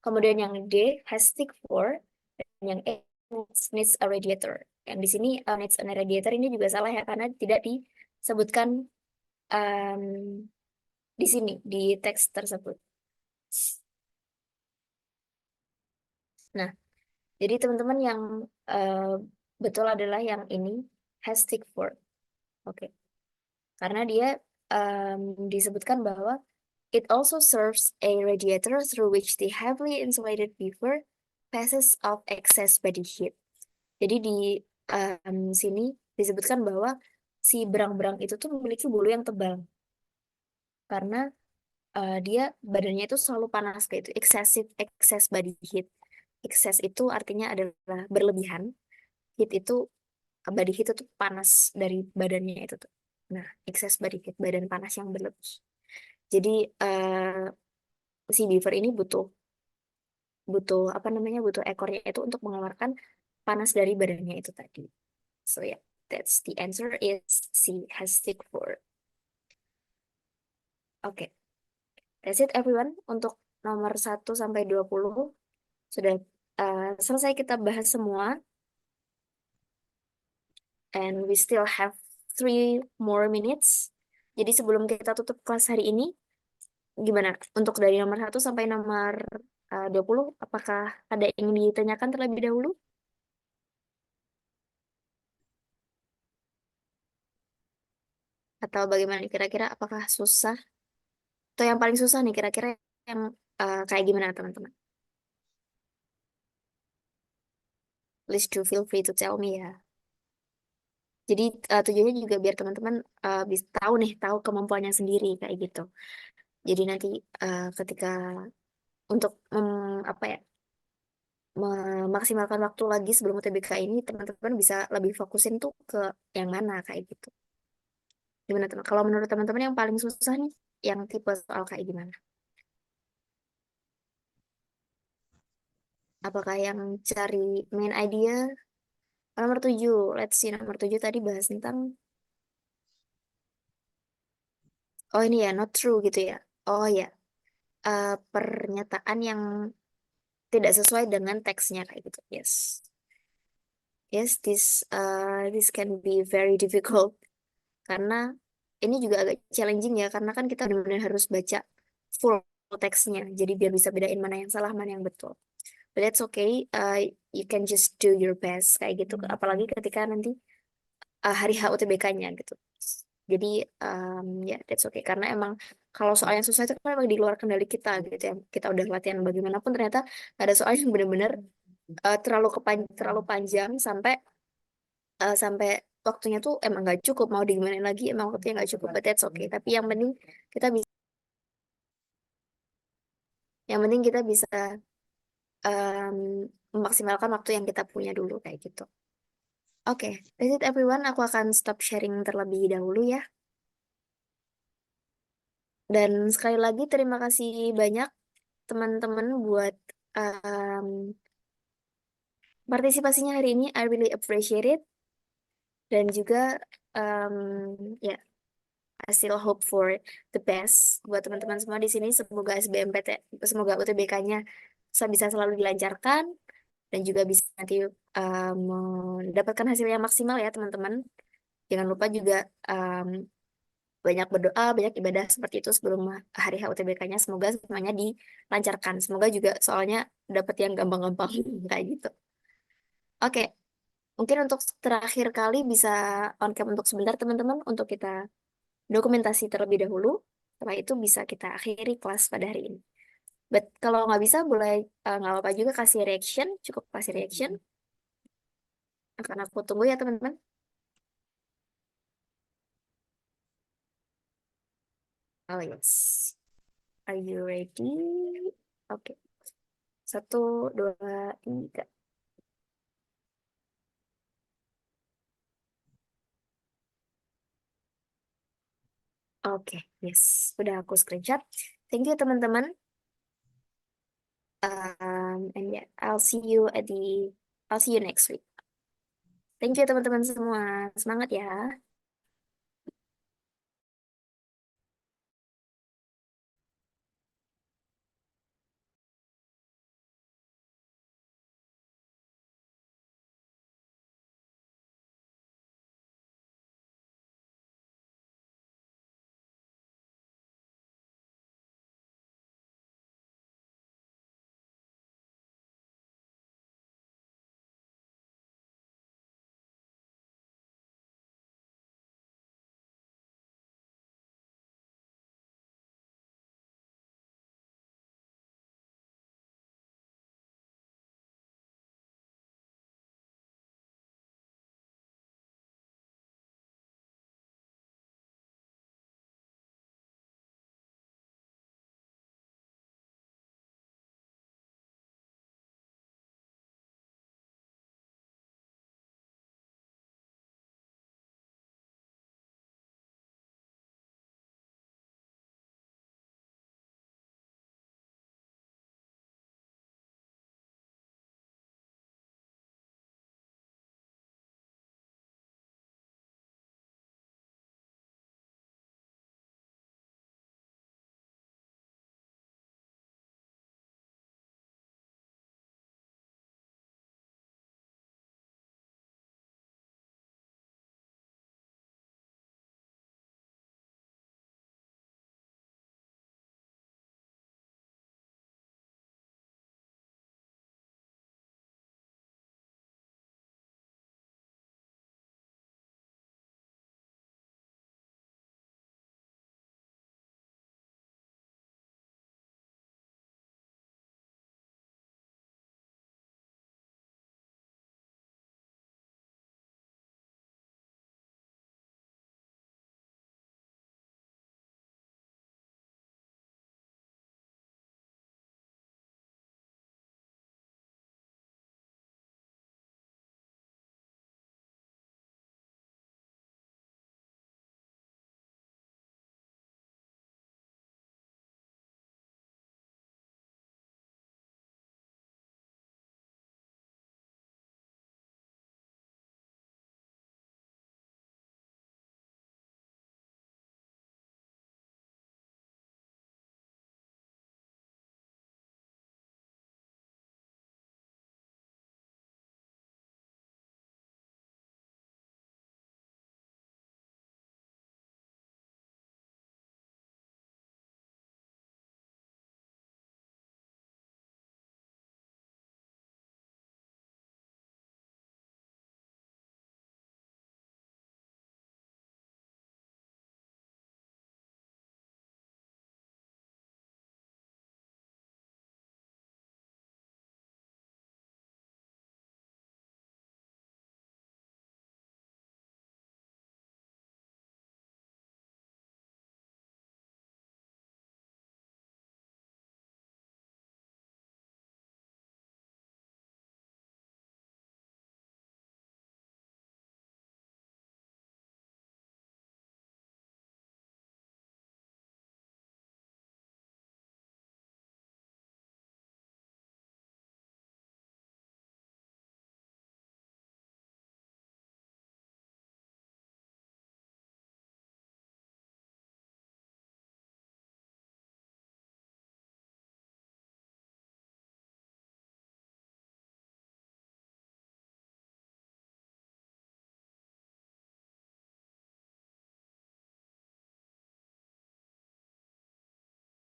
Kemudian yang D, has thick fur. Dan yang E, needs a radiator. Yang di sini needs a radiator ini juga salah ya, karena tidak disebutkan um, di sini, di teks tersebut. Nah, jadi teman-teman yang uh, betul adalah yang ini, has thick fur. Oke. Karena dia disebutkan bahwa it also serves a radiator through which the heavily insulated beaver passes off excess body heat. Jadi di sini disebutkan bahwa si berang-berang itu tuh memiliki bulu yang tebal, karena dia badannya itu selalu panas kayak itu, excess body heat. Excess itu artinya adalah berlebihan. Heat itu body heat itu panas dari badannya itu tuh. Nah, excess body heat, badan panas yang berlebih. Jadi si beaver ini butuh butuh apa namanya butuh ekornya itu untuk mengeluarkan panas dari badannya itu tadi. So yeah, that's the answer is C, has stick fur. Oke, that's it everyone. Untuk nomor 1 sampai 20 sudah selesai kita bahas semua. And we still have 3 more minutes. Jadi sebelum kita tutup kelas hari ini, gimana? Untuk dari nomor 1 sampai nomor 20, apakah ada yang ingin ditanyakan terlebih dahulu? Atau bagaimana kira-kira? Apakah susah? Atau yang paling susah nih kira-kira yang kayak gimana teman-teman? Please do feel free to tell me ya. Jadi tujuannya juga biar teman-teman bisa tahu nih, tahu kemampuannya sendiri kayak gitu. Jadi nanti ketika untuk apa ya memaksimalkan waktu lagi sebelum UTBK ini, teman-teman bisa lebih fokusin tuh ke yang mana kayak gitu. Gimana teman? Kalau menurut teman-teman yang paling susah nih, yang tipe soal kayak gimana? Apakah yang cari main idea? Nomor 7, let's see, nomor 7 tadi bahas tentang, oh ini ya, not true gitu ya. Oh ya, pernyataan yang tidak sesuai dengan teksnya kayak gitu. Yes. Yes, this can be very difficult karena ini juga agak challenging ya karena kan kita benar-benar harus baca full teksnya. Jadi biar bisa bedain mana yang salah, mana yang betul. But that's okay. You can just do your best kayak gitu. Apalagi ketika nanti hari HUTBK-nya gitu. Jadi ya that's okay karena emang kalau soal yang susah itu kan emang di luar kendali kita gitu ya. Kita udah latihan bagaimanapun ternyata ada soal yang benar-benar terlalu panjang sampai sampai waktunya tuh emang nggak cukup, mau digimanain lagi emang waktunya nggak cukup, but that's okay. Tapi kita bisa yang penting kita bisa em, memaksimalkan waktu yang kita punya dulu kayak gitu. Oke, that's it everyone. Aku akan stop sharing terlebih dahulu ya. Dan sekali lagi terima kasih banyak teman-teman buat em, partisipasinya hari ini. I really appreciate it. Dan juga ya, I still hope for the best buat teman-teman semua di sini. Semoga SBMPT, semoga UTBK-nya bisa selalu dilancarkan dan juga bisa nanti mendapatkan hasil yang maksimal ya teman-teman. Jangan lupa juga um, banyak berdoa, banyak ibadah seperti itu sebelum hari HUTBK-nya. Semoga semuanya dilancarkan. Semoga juga soalnya dapat yang gampang-gampang kayak gitu. Oke, mungkin untuk terakhir kali bisa on cam untuk sebentar teman-teman untuk kita dokumentasi terlebih dahulu. Setelah itu bisa kita akhiri kelas pada hari ini. But kalau nggak bisa, boleh nggak apa-apa juga kasih reaction, cukup kasih reaction. Akan aku tunggu ya teman-teman. Oh yes, are you ready? Oke, 1, 2, 3. Oke, yes, udah aku screenshot. Thank you teman-teman. And yeah, I'll see you next week. Thank you teman-teman semua. Semangat ya.